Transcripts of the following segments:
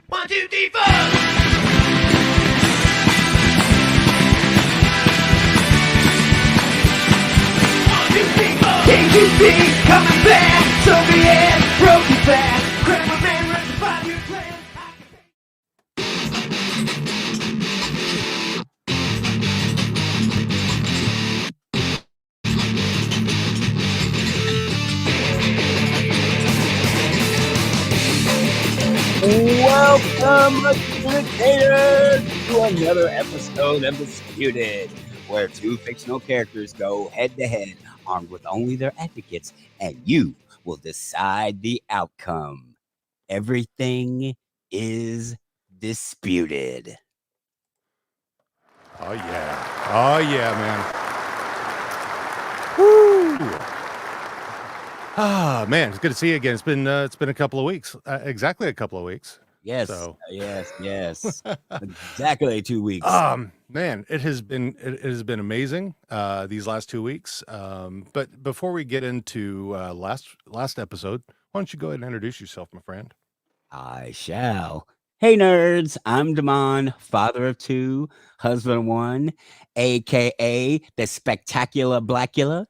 1, 2, 3, 4. 1, 2, 3, 4. KGB coming back. Soviet broken back. Grandma man runs a 5-year plan. Welcome, communicators, to another episode of Disputed, where two fictional characters go head-to-head, armed with only their advocates, and you will decide the outcome. Everything is disputed. Oh yeah. Oh yeah, man. Woo! Ah, man, it's good to see you again. It's been a couple of weeks. Exactly a couple of weeks. Yes, So. yes. Exactly 2 weeks. Man, it has been amazing these last 2 weeks. But before we get into last episode, why don't you go ahead and introduce yourself, my friend? I shall. Hey nerds, I'm Damon, father of two, husband of one, aka the spectacular Blackula.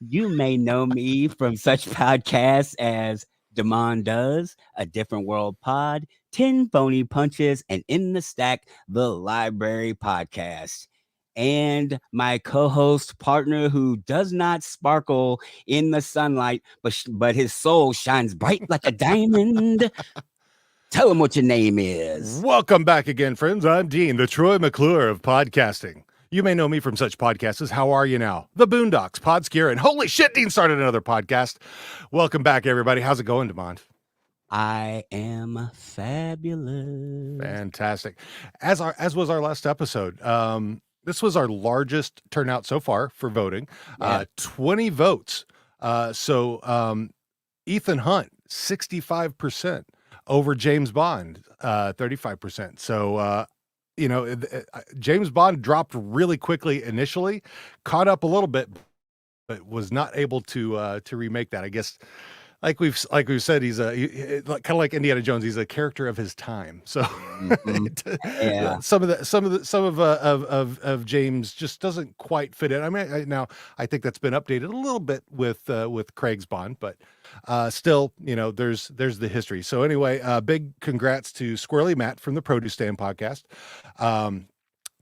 You may know me from such podcasts as Damon Does, A Different World Pod, 10 Phony Punches, and In the Stack, the Library Podcast. And my co-host partner who does not sparkle in the sunlight, but his soul shines bright like a diamond. Tell him what your name is. Welcome back again, friends. I'm Dean, the Troy McClure of podcasting. You may know me from such podcasts as How Are You Now? The Boondocks, Podscare, and holy shit, Dean started another podcast. Welcome back, everybody. How's it going, Demond? I am fabulous. Fantastic. As was our last episode. This was our largest turnout so far for voting. 20 votes. So Ethan Hunt, 65%. Over James Bond, 35%. So, James Bond dropped really quickly initially, caught up a little bit, but was not able to remake that. I guess, like we've said, he's kind of like Indiana Jones. He's a character of his time. So, some of James just doesn't quite fit in. I mean, I think that's been updated a little bit with Craig's Bond, but still, there's the history. So anyway, big congrats to Squirrely Matt from the Produce Stand podcast,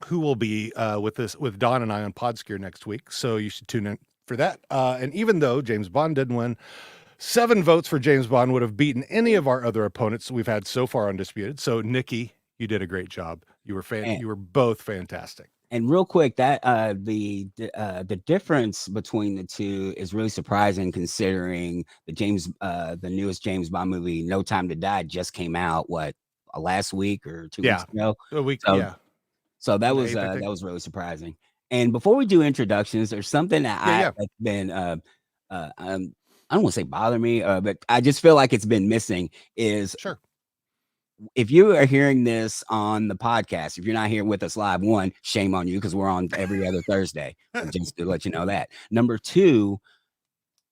who will be with Don and I on Podscare next week. So you should tune in for that. And even though James Bond didn't win, 7 votes for James Bond would have beaten any of our other opponents we've had so far undisputed. So Nikki, you did a great job. You were both fantastic. And real quick, that the difference between the two is really surprising, considering the newest James Bond movie, No Time to Die, just came out last week or 2 weeks ago. A week, So that was really surprising. And before we do introductions, there's something that I've been I don't want to say bother me, but I just feel like it's been missing. Is sure. If you are hearing this on the podcast, if you're not here with us live, one, shame on you, because we're on every other Thursday. Just to let you know that. Number two,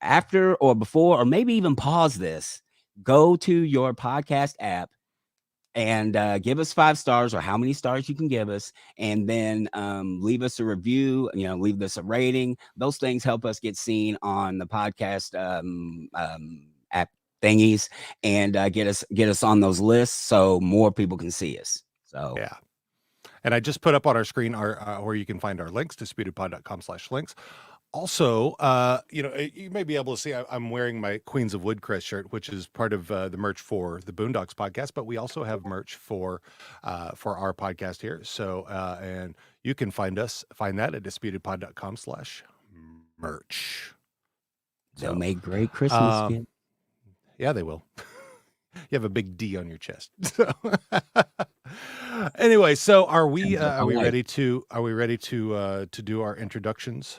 after or before, or maybe even pause this, go to your podcast app and give us 5 stars or how many stars you can give us, and then leave us a review, leave us a rating. Those things help us get seen on the podcast app thingies, and get us on those lists so more people can see us. So yeah. And I just put up on our screen where you can find our links, disputedpod.com/links. Also, you may be able to see I'm wearing my Queens of Woodcrest shirt, which is part of the merch for the Boondocks podcast, but we also have merch for our podcast here. So, and you can find that at disputedpod.com/merch. They'll make great Christmas gifts. Yeah, they will. You have a big D on your chest. So anyway, so are we ready to do our introductions?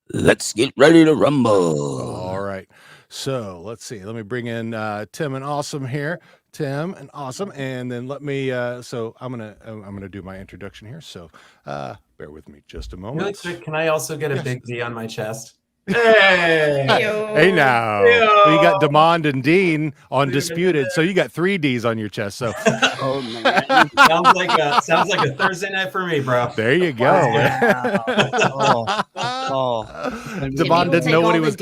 Let's get ready to rumble. All right. So let's see. Let me bring in Tim and Awesome here. Tim and Awesome, and then let me. So I'm gonna do my introduction here. So bear with me just a moment. Really quick, can I also get a big D on my chest? Hey. Hey now, well, you got Demond and Dean on Disputed, so you got 3 Ds on your chest. So Oh man. sounds like a Thursday night for me, bro. there you go. Demond didn't know what he was.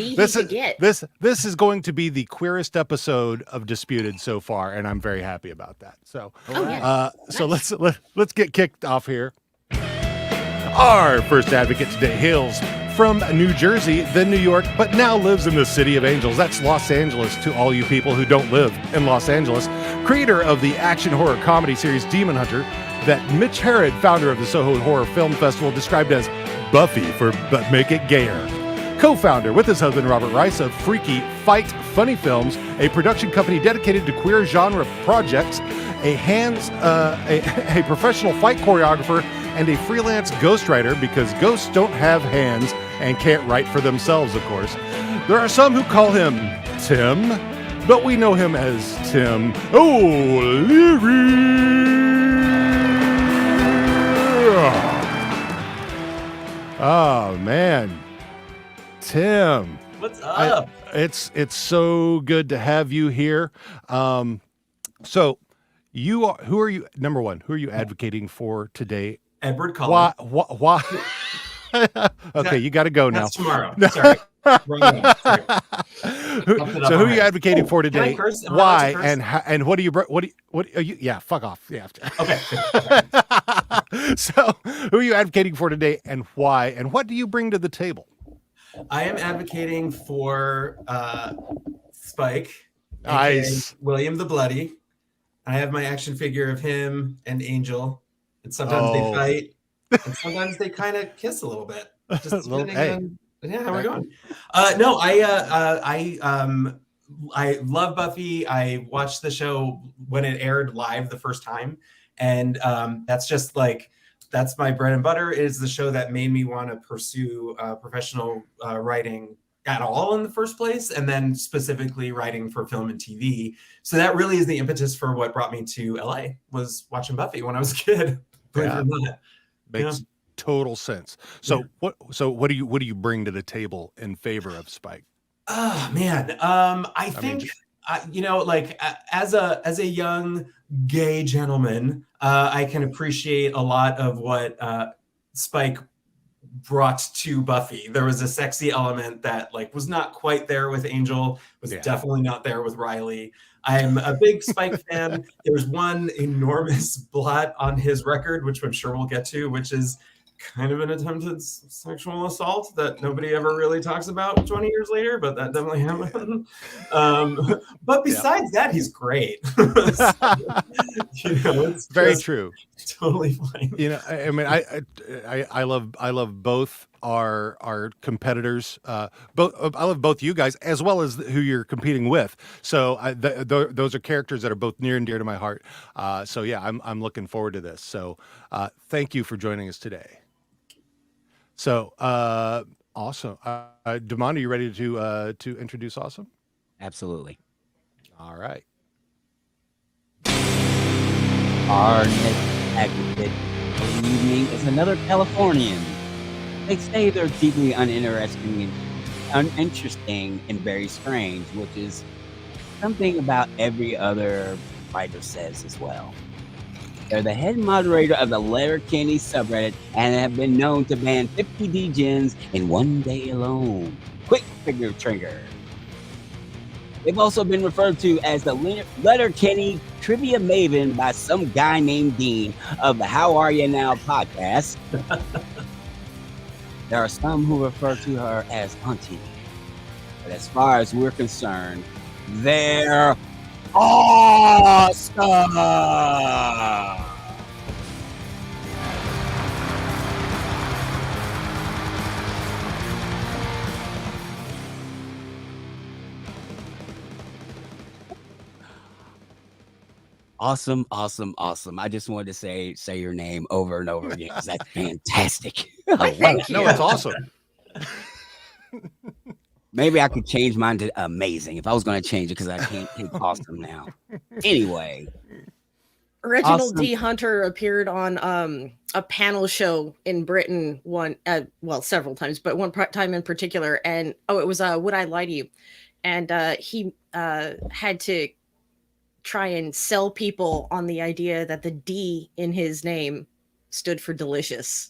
This is going to be the queerest episode of Disputed so far, and I'm very happy about that. So, so let's get kicked off here. Our first advocate today hails from New Jersey, then New York, but now lives in the City of Angels. That's Los Angeles to all you people who don't live in Los Angeles. Creator of the action horror comedy series Demon Hunter, that Mitch Herod, founder of the Soho Horror Film Festival, described as Buffy but make it gayer. Co-founder with his husband Robert Rice of Freaky Fight Funny Films, a production company dedicated to queer genre projects, a professional fight choreographer, and a freelance ghostwriter, because ghosts don't have hands and can't write for themselves, of course. There are some who call him Tim, but we know him as Tim O'Leary. Oh man, Tim, what's up? It's so good to have you here. So you are, who are you? Number one, who are you advocating for today? Edward Cullen. Why? Okay, you got to go now. That's tomorrow. Sorry. Wrong. Sorry. So who are you advocating for today? Why and what do you are you? Yeah, fuck off. Yeah. Okay. So who are you advocating for today, and why, and what do you bring to the table? I am advocating for Spike, nice. William the Bloody. I have my action figure of him and Angel. And sometimes they fight, and sometimes they kind of kiss a little bit. Just depending on how we're going. No, I love Buffy. I watched the show when it aired live the first time, and that's just that's my bread and butter. It is the show that made me want to pursue professional writing at all in the first place, and then specifically writing for film and TV. So that really is the impetus for what brought me to LA, was watching Buffy when I was a kid. Makes total sense. So what do you bring to the table in favor of Spike? Oh man, I think as a young gay gentleman, I can appreciate a lot of what Spike brought to Buffy. There was a sexy element that was not quite there with Angel, was definitely not there with Riley. I'm a big Spike fan. There's one enormous blot on his record, which I'm sure we'll get to, which is kind of an attempted sexual assault that nobody ever really talks about 20 years later, but that definitely happened. But besides that, he's great. It's very true. Totally fine. I mean, I love both our competitors. I love both you guys as well as who you're competing with. So those are characters that are both near and dear to my heart. So yeah, I'm looking forward to this. So thank you for joining us today. So awesome. Demond, are you ready to introduce Awesome? Absolutely. All right. Our next advocate of the evening is another Californian. They say they're deeply uninteresting and very strange, which is something about every other writer says as well. They're the head moderator of the Letterkenny subreddit and have been known to ban 50 degens in one day alone. Quick figure trigger. They've also been referred to as the Letterkenny trivia maven by some guy named Dean of the How Are You Now podcast. There are some who refer to her as Auntie. But as far as we're concerned, they're awesome! Awesome, awesome, awesome. I just wanted to say your name over and over again because that's fantastic. Thank you. No, it's awesome. Maybe I could change mine to amazing if I was going to change it because I can't take awesome now. Anyway, Reginald Awesome. D. Hunter appeared on a panel show in Britain several times, but one time in particular. And it was Would I Lie to You? And he had to try and sell people on the idea that the D in his name stood for delicious.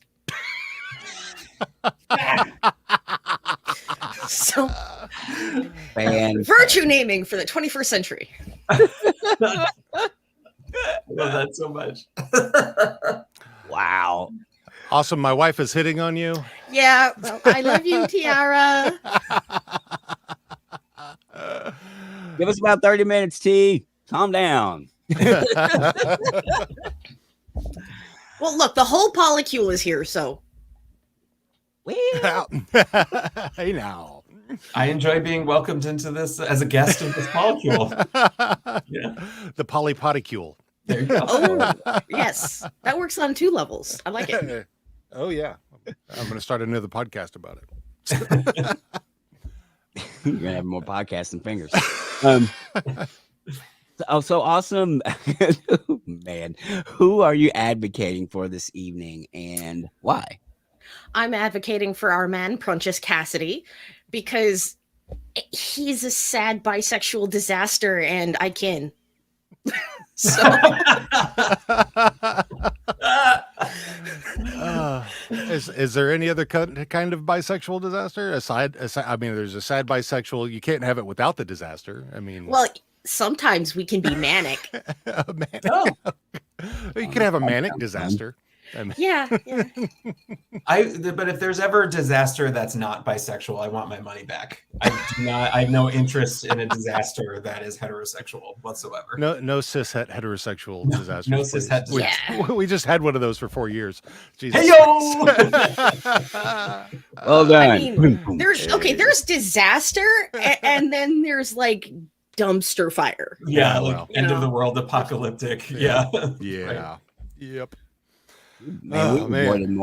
So, virtue naming for the 21st century. I love that so much. Wow. Awesome. My wife is hitting on you. Yeah. Well, I love you, Tiara. Give us about 30 minutes, T. Calm down. Well, look, the whole polycule is here, so. Well, Hey now. I enjoy being welcomed into this as a guest of this molecule. Yeah. The polypoticule. There you go. Oh, yes. That works on 2 levels. I like it. Oh yeah. I'm going to start another podcast about it. you're gonna have more podcasts than fingers. So awesome. Man, who are you advocating for this evening and why? I'm advocating for our man, Prunchus Cassidy, because he's a sad bisexual disaster and I can. So is there any other kind of bisexual disaster aside? I mean, there's a sad bisexual. You can't have it without the disaster. I mean, well, sometimes we can be manic. You can have a manic disaster. I mean, Yeah. But if there's ever a disaster that's not bisexual, I want my money back. I have no interest in a disaster that is heterosexual whatsoever. no cis heterosexual disasters. No cis het disaster. We just had one of those for 4 years. Jesus. Hey yo! Well done. I mean, there's disaster, and then there's like dumpster fire. Yeah, Oh, like well. end of the world, apocalyptic. Yeah. Yeah. Yep. Man,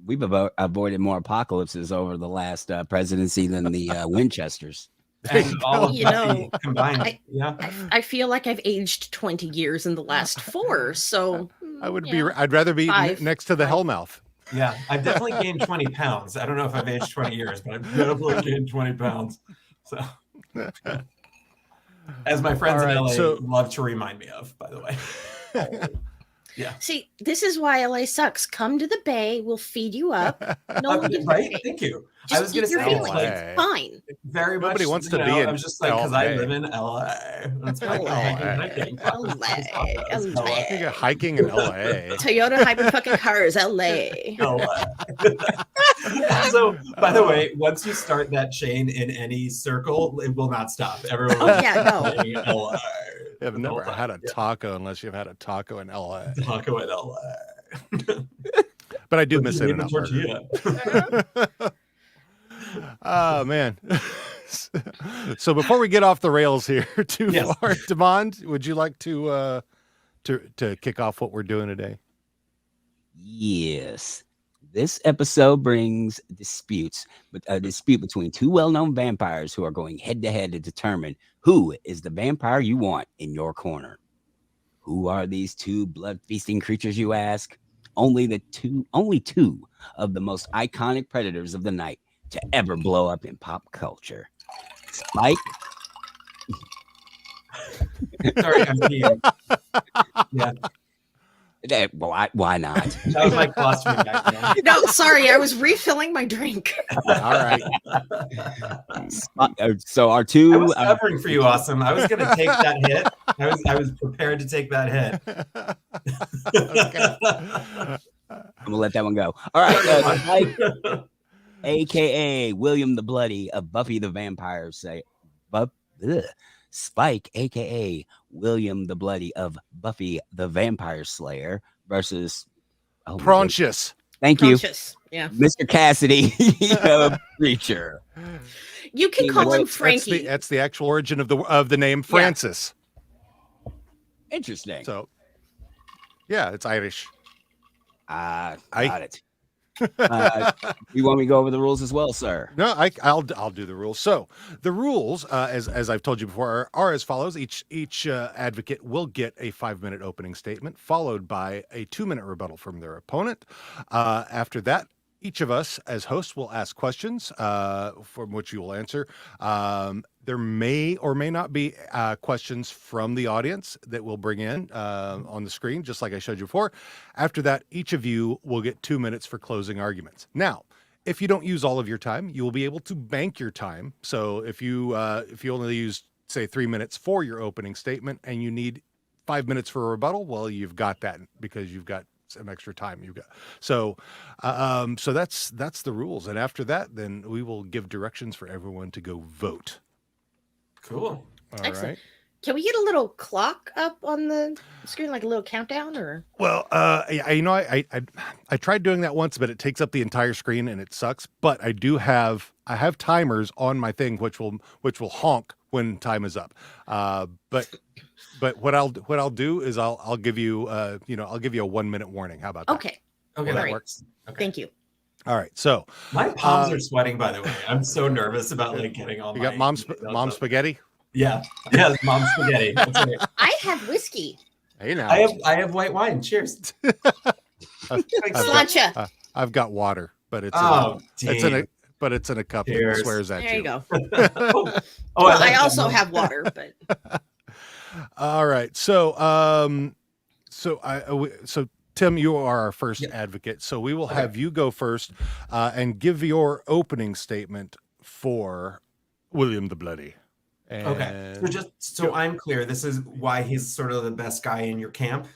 we've avoided more apocalypses over the last presidency than the Winchesters. And all of You know, combined. I feel like I've aged 20 years in the last 4, so I'd rather be 5. next to the Hellmouth. Yeah, I've definitely gained 20 pounds. I don't know if I've aged 20 years, but I've definitely gained 20 pounds. So, as my friends in LA love to remind me of, by the way. Yeah. See, this is why LA sucks. Come to the Bay, we'll feed you up. No one gives a Right? shit. Thank you. Just I was going to eat your say, feelings. like, It's fine. very much. Nobody wants to be in I was just like, because I LA. live in LA. That's my hiking. You're hiking in LA. Toyota hyper fucking cars, LA. So, by the way, once you start that chain in any circle, it will not stop. Everyone will no. LA. I've never had a taco unless you've had a taco in LA. Taco in LA. But I do miss it in LA. Oh man. So before we get off the rails here too far, Demond, would you like to kick off what we're doing today? Yes. This episode brings a dispute between 2 well-known vampires who are going head-to-head to determine who is the vampire you want in your corner. Who are these 2 blood-feasting creatures, you ask? Only two of the most iconic predators of the night to ever blow up in pop culture. Spike. Sorry, I'm peeing. Yeah. Why not? That was my colostomy bag. Man. No, sorry, I was refilling my drink. All right. So our 2. I was covering for you, Awesome. I was going to take that hit. I was prepared to take that hit. I'm gonna let that one go. All right, Spike, aka William the Bloody of Buffy the Vampire Spike, aka William the Bloody of Buffy the Vampire Slayer versus Prunchus. Thank you, Yeah, Mr. Cassidy, Preacher. You can call him Frankie. That's the actual origin of the name Francis. Interesting. So, yeah, it's Irish. Got it. You want me to go over the rules as well, sir? No, I'll do the rules. So the rules, as I've told you before, are as follows. Each advocate will get a 5-minute opening statement, followed by a 2-minute rebuttal from their opponent. After that, each of us as hosts will ask questions from which you will answer. There may or may not be questions from the audience that we'll bring in on the screen, just like I showed you before. After that, each of you will get 2 minutes for closing arguments. Now, if you don't use all of your time, you will be able to bank your time. So if you only use, say, 3 minutes for your opening statement and you need 5 minutes for a rebuttal, well, you've got that because you've got some extra time you've got. So that's the rules. And after that, then we will give directions for everyone to go vote. Cool. All Excellent. right. Can we get a little clock up on the screen, like a little countdown, or? Well, I tried doing that once, but it takes up the entire screen and it sucks. But I have timers on my thing which will honk when time is up. But what I'll do is I'll give you I'll give you a 1-minute warning. How about that? Okay. Okay, All that right. works. Okay. Thank you. All right. So My palms are sweating, by the way. I'm so nervous about like getting all you my got mom stuff. spaghetti. Yeah, mom spaghetti. That's right. I have whiskey. Hey now. I have white wine. Cheers. Sláinte. I've got water, but it's damn. in a cup Cheers. that swears at There you you. go. Oh, Well, like I that also one. have water, but All right. So Tim, you are our first advocate. So we will have you go first and give your opening statement for William the Bloody. Okay. So I'm clear. This is why he's sort of the best guy in your camp.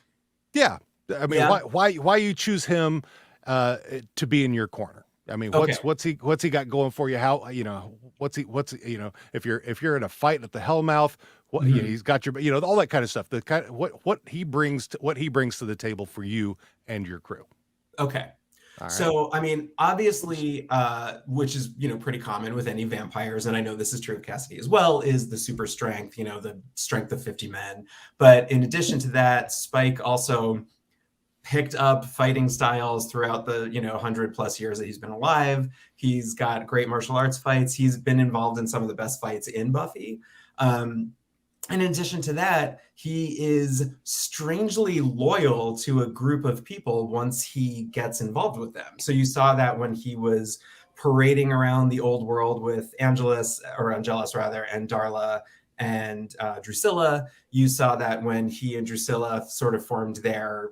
Yeah. I mean, why you choose him to be in your corner? I mean, what's he got going for you? How, what's if you're in a fight at the Hellmouth, he's got your, all that kind of stuff. The kind of what he brings to the table for you and your crew. Okay. All right. So, I mean, obviously, which is, pretty common with any vampires, and I know this is true of Cassidy as well, is the super strength, the strength of 50 men. But in addition to that, Spike also picked up fighting styles throughout the, 100+ years that he's been alive. He's got great martial arts fights. He's been involved in some of the best fights in Buffy. In addition to that, he is strangely loyal to a group of people once he gets involved with them. So you saw that when he was parading around the old world with Angelus, and Darla and Drusilla. You saw that when he and Drusilla sort of formed their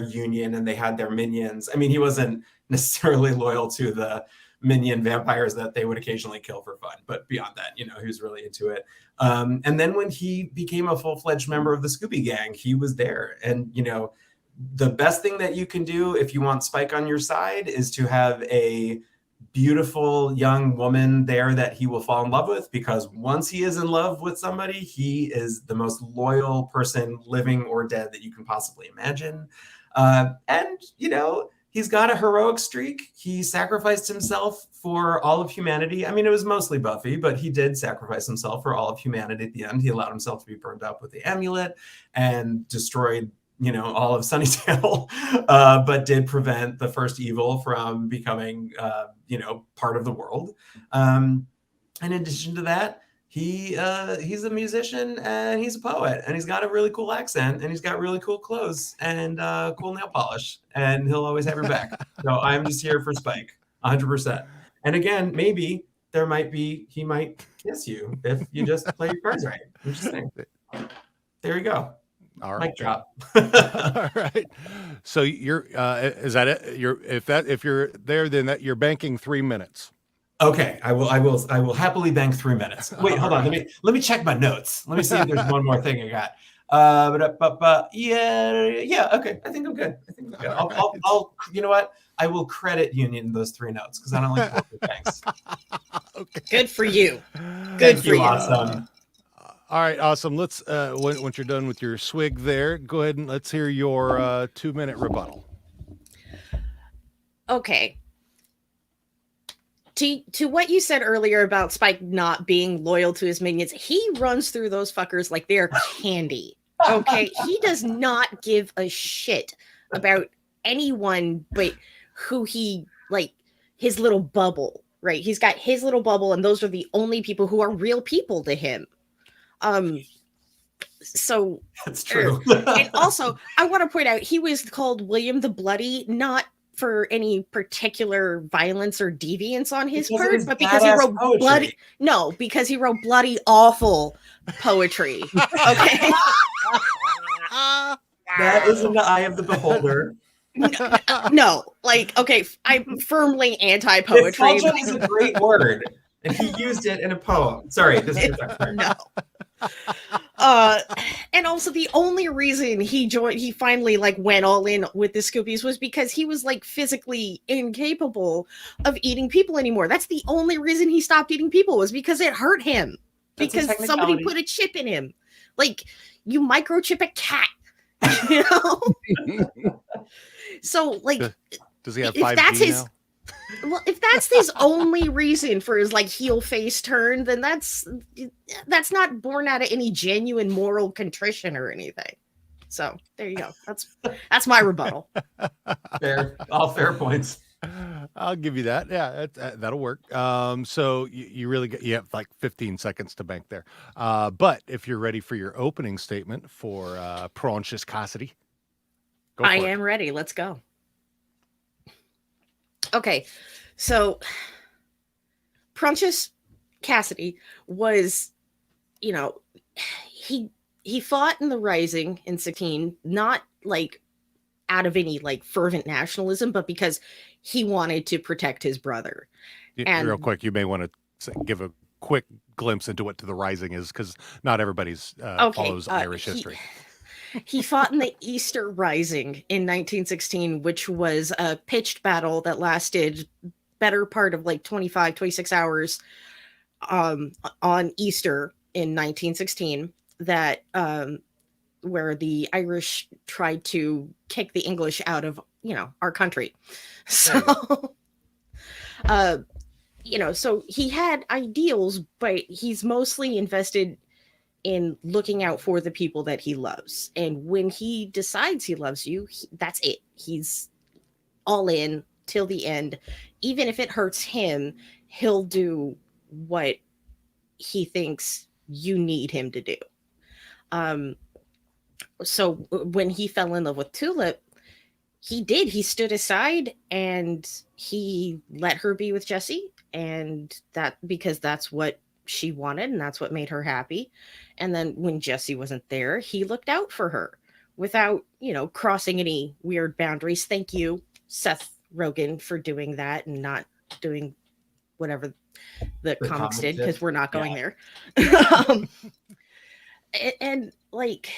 union and they had their minions. I mean, he wasn't necessarily loyal to the minion vampires that they would occasionally kill for fun, but beyond that, he was really into it. And then when he became a full-fledged member of the Scooby Gang, he was there. And the best thing that you can do if you want Spike on your side is to have a beautiful young woman there that he will fall in love with, because once he is in love with somebody, he is the most loyal person, living or dead, that you can possibly imagine. And he's got a heroic streak. He sacrificed himself for all of humanity. I mean, it was mostly Buffy, but he did sacrifice himself for all of humanity at the end. He allowed himself to be burned up with the amulet and destroyed, all of Sunnydale, but did prevent the first evil from becoming, part of the world. In addition to that, he's a musician and he's a poet, and he's got a really cool accent, and he's got really cool clothes and cool nail polish, and he'll always have your back. So I'm just here for Spike, 100%. And again, maybe he might kiss you if you just play your cards right. I'm just saying. There you go. All right. Mic drop. All right. So you're is that it? If you're there, then you're banking 3 minutes. Okay, I will happily bank 3 minutes. Wait, hold on. Let me check my notes. Let me see if there's one more thing I got. Yeah. Okay, I think I'm good. I'll you know what? I will credit Union those 3 notes because I don't like corporate banks. Okay. Good for you. Thank you. Awesome. All right, awesome. Let's once you're done with your swig there, go ahead and let's hear your 2-minute rebuttal. Okay. To what you said earlier about Spike not being loyal to his minions, he runs through those fuckers like they're candy. Okay, he does not give a shit about anyone but who he like his little bubble, right? He's got his little bubble, and those are the only people who are real people to him. So That's true. and also, I want to point out he was called William the Bloody, not for any particular violence or deviance on his Because of part, his but because he badass wrote poetry. bloody. No, because he wrote bloody awful poetry. Okay. That is in the eye of the beholder. No, like, okay, I'm firmly anti-poetry. Nostalgia is a great word, and he used it in a poem. Sorry, this is sorry. No. And also the only reason he finally like went all in with the Scoopies was because he was like physically incapable of eating people anymore. That's the only reason he stopped eating people, was because it hurt him. That's a Because somebody technicality. put a chip in him. Like, you microchip a cat. You know? So like, Does he have if 5G that's his now? well, if that's his only reason for his like heel face turn, then that's not born out of any genuine moral contrition or anything. So there you go. That's my rebuttal. Fair, all fair points. I'll give you that. Yeah, that'll work. So you really you have like 15 seconds to bank there. But if you're ready for your opening statement for Pontius Cassidy, go for I it. am ready. Let's go. Okay, so Pontius Cassidy was, you know, he fought in the Rising in 16, not like out of any like fervent nationalism, but because he wanted to protect his brother. And real quick, you may want to give a quick glimpse into what the Rising is, because not everybody's follows Irish history. He fought in the Easter Rising in 1916, which was a pitched battle that lasted better part of like 25, 26 hours on Easter in 1916, that where the Irish tried to kick the English out of, you know, our country. So you know, so he had ideals, but he's mostly invested in looking out for the people that he loves. And when he decides he loves you, that's it. He's all in till the end. Even if it hurts him, he'll do what he thinks you need him to do. So when he fell in love with Tulip, he stood aside and he let her be with Jesse, and that because that's what she wanted and that's what made her happy. And then when Jesse wasn't there, he looked out for her without, you know, crossing any weird boundaries. Thank you, Seth Rogen, for doing that and not doing whatever the comics did, because we're not going there. And like,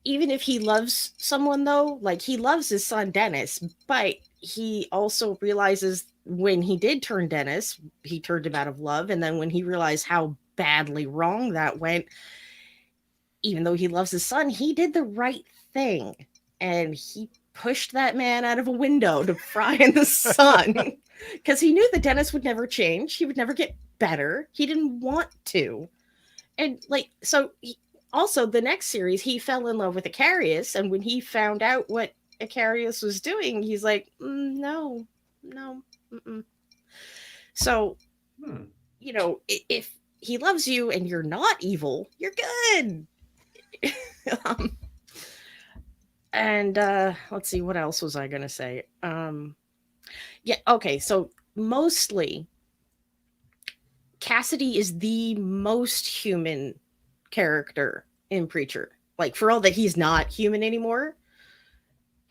even if he loves someone, though, like, he loves his son Dennis, but he also realizes when he did turn Dennis, he turned him out of love. And then when he realized how badly wrong that went, even though he loves his son, he did the right thing. And he pushed that man out of a window to fry in the sun, because he knew that Dennis would never change. He would never get better. He didn't want to. And like, so also the next series, he fell in love with Icarius. And when he found out what Icarius was doing, he's like, no. Mm-mm. So, you know, if he loves you and you're not evil, you're good. And let's see, what else was I gonna say? Yeah, okay, so mostly Cassidy is the most human character in Preacher. Like, for all that he's not human anymore,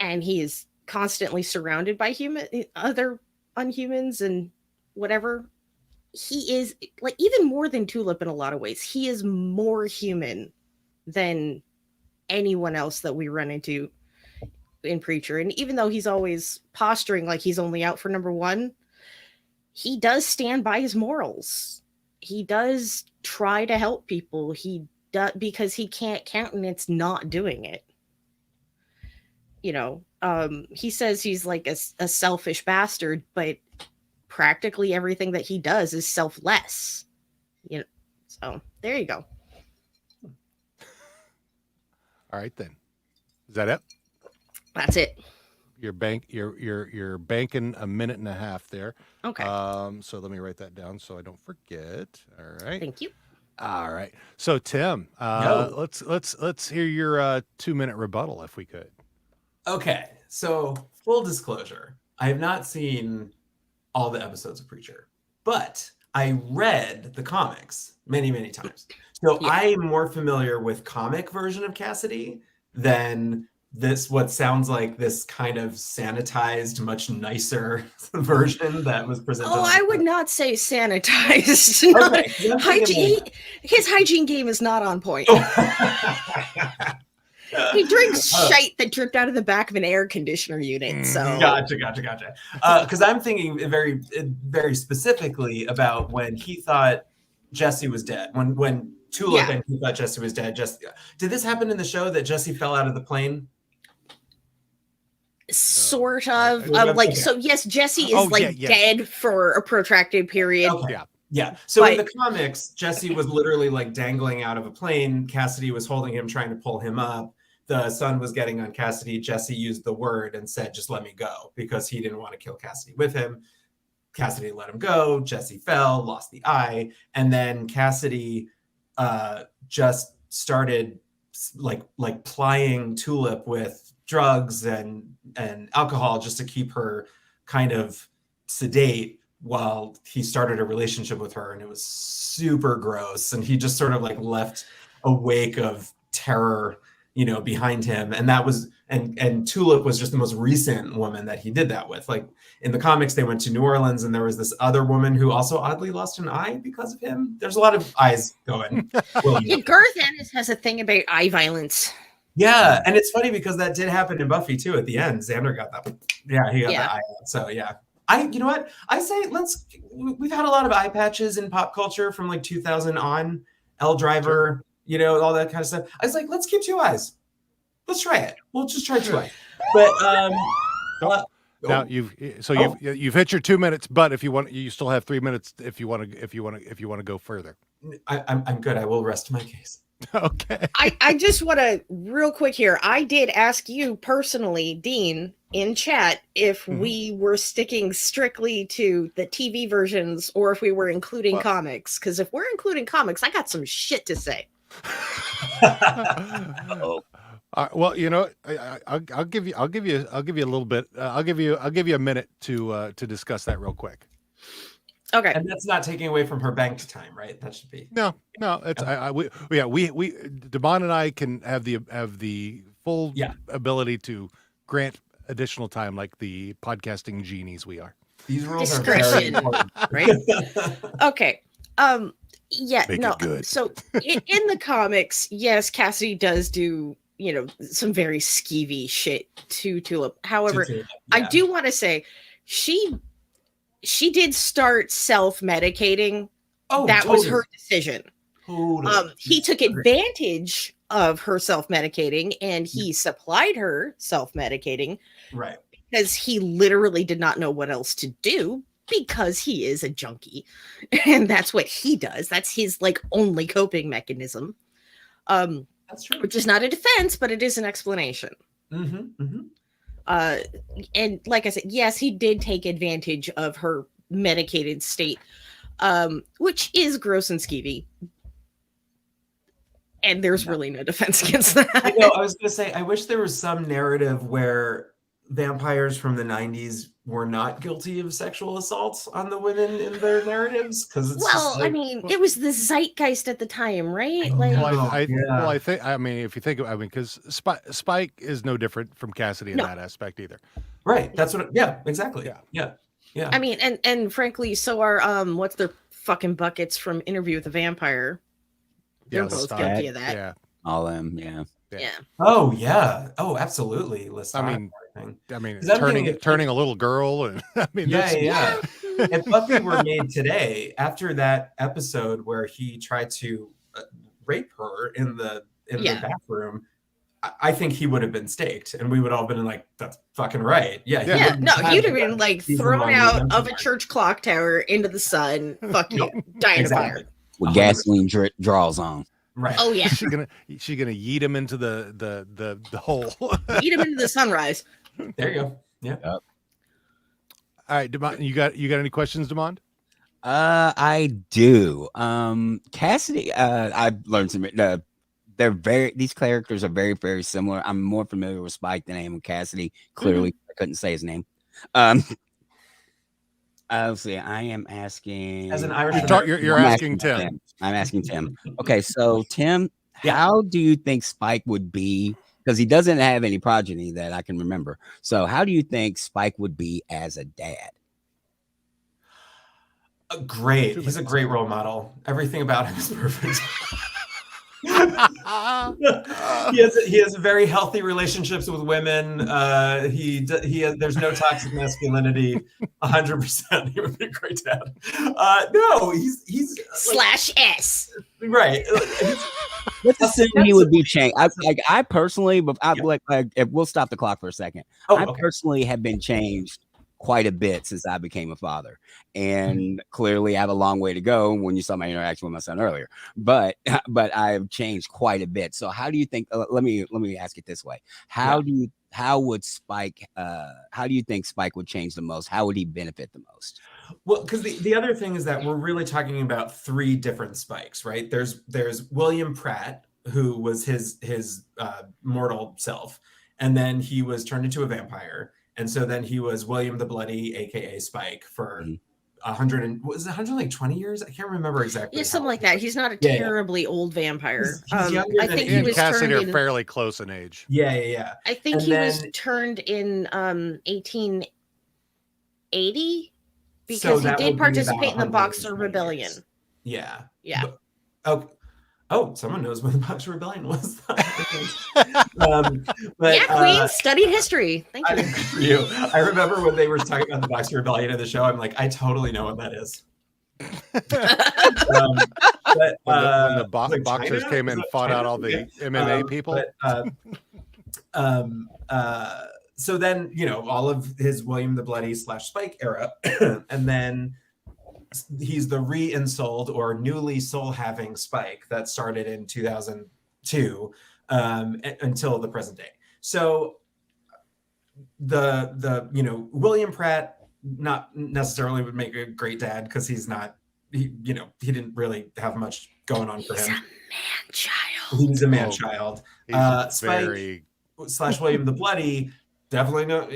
and he is constantly surrounded by other unhumans and whatever, he is, like, even more than Tulip in a lot of ways. He is more human than anyone else that we run into in Preacher. And even though he's always posturing like he's only out for number one, he does stand by his morals. He does try to help people. He does, because he can't countenance not doing it. You know, he says he's like a selfish bastard, but practically everything that he does is selfless. You know, so there you go. All right, then. Is that it? That's it. you're banking a minute and a half there. Okay. So let me write that down so I don't forget. All right. Thank you. All right. So Tim, let's hear your 2-minute rebuttal if we could. Okay, so full disclosure, I have not seen all the episodes of Preacher, but I read the comics many, many times. So Yeah. I'm more familiar with comic version of Cassidy than this, what sounds like this kind of sanitized, much nicer version that was presented. Oh, on I the would show. not say sanitized. Not- Okay, so I'm thinking hygiene, his hygiene game is not on point. He drinks shite that dripped out of the back of an air conditioner unit. So Gotcha. Because I'm thinking very, very specifically about when he thought Jesse was dead. When Tulip and he thought Jesse was dead. Did this happen in the show that Jesse fell out of the plane? sort of. Okay. So yes, Jesse is dead for a protracted period. Okay. Yeah. So in But- the comics, Jesse was literally like dangling out of a plane. Cassidy was holding him, trying to pull him up. The sun was getting on Cassidy. Jesse used the word and said, "Just let me go," because he didn't want to kill Cassidy with him. Cassidy let him go. Jesse fell, lost the eye, and then Cassidy just started like plying Tulip with drugs and alcohol just to keep her kind of sedate while he started a relationship with her, and it was super gross. And he just sort of like left a wake of terror, behind him. And that was, and Tulip was just the most recent woman that he did that with. Like in the comics, they went to New Orleans and there was this other woman who also oddly lost an eye because of him. There's a lot of eyes going. Yeah, Garth Ennis has a thing about eye violence. Yeah. And it's funny because that did happen in Buffy too. At the end, Xander got that. Yeah, he got that eye out. So yeah. You know what? I say we've had a lot of eye patches in pop culture from like 2000 on. Elle Driver, all that kind of stuff. I was like, let's keep 2 eyes. Let's try it. We'll just try 2 eyes. But now you've hit your 2 minutes, but if you want, you still have 3 minutes if you want to go further. I'm good. I will rest my case. Okay. I just want to real quick here. I did ask you personally, Dean, in chat, if we were sticking strictly to the TV versions or if we were including comics. Because if we're including comics, I got some shit to say. Well, I'll give you a little bit. I'll give you a minute to discuss that real quick. Okay. And that's not taking away from her banked time, right? That should be no. It's we Devon and I can have the full ability to grant additional time, like the podcasting genies we are. These rules are very important, right? Okay. Make it good. So in the comics, yes, Cassidy does do some very skeevy shit to Tulip. However, I do want to say she did start self-medicating. That was her decision. Totally. He took advantage of her self-medicating and he supplied her self-medicating. Right. Because he literally did not know what else to do because he is a junkie. And that's what he does. That's his only coping mechanism. That's true. Which is not a defense, but it is an explanation. And like I said, yes, he did take advantage of her medicated state, which is gross and skeevy. And there's really no defense against that. I was going to say, I wish there was some narrative where vampires from the 90s were not guilty of sexual assaults on the women in their narratives. Because it was the zeitgeist at the time, right? I think, if you think of, because Spike is no different from Cassidy in that aspect either. Right. That's what. Yeah. Exactly. Yeah. I mean, and frankly, so are what's their fucking buckets from Interview with the Vampire? They're both guilty of that. Yeah. All them. Yeah. Oh yeah. Oh, absolutely. Turning a little girl, and If Buffy were made today, after that episode where he tried to rape her in the bathroom, I think he would have been staked, and we would all have been like, "That's fucking right." Yeah. No, you'd have been thrown out of a church clock tower into the sun. Fuck you, dying of fire with gasoline draws on. Right. Oh yeah. She's gonna yeet him into the hole. Yeet him into the sunrise. There you go. Yeah. Yep. All right, Demond, you got any questions, Demond? I do. Cassidy, I've learned some. These characters are very, very similar. I'm more familiar with Spike than I am with Cassidy. Clearly, I couldn't say his name. Let's see. I am asking. As an Irish You're I'm asking Tim. I'm asking Tim. Okay, so Tim, Yeah. how do you think Spike would be? Because he doesn't have any progeny that I can remember. So, how do you think Spike would be as a dad? Great. He's a great role model. Everything about him is perfect. he has very healthy relationships with women. There's no toxic masculinity. 100%. He would be a great dad. No, he's Slash S. right. Let's assume he would be changed. I personally, but if we'll stop the clock for a second. I personally have been changed quite a bit since I became a father, and clearly I have a long way to go. When you saw my interaction with my son earlier, but I've changed quite a bit. So how do you think? Let me ask it this way: how do you think Spike would change the most? How would he benefit the most? Well, because the other thing is that we're really talking about 3 different Spikes, right? There's William Pratt, who was his mortal self, and then he was turned into a vampire. And so then he was William the Bloody, aka Spike, for 120 years? I can't remember exactly. Yeah, something like that. He's not a terribly old vampire. He's younger I think he was Cassidy turned are fairly close in age. Yeah. I think he was turned in 1880 because he did participate in the Boxer Rebellion. Yeah. Yeah. Someone knows when the Boxer Rebellion was. Queen studied history. Thank you. For you. I remember when they were talking about the Boxer Rebellion in the show. I'm like, I totally know what that is. When the boxers came in and fought out all the MMA people. So then, all of his William the Bloody / Spike era, and then he's the re-ensouled or newly soul-having Spike that started in 2002 until the present day. So the William Pratt not necessarily would make a great dad because he didn't really have much going on for him. He's a man child. Spike / William the Bloody, definitely no,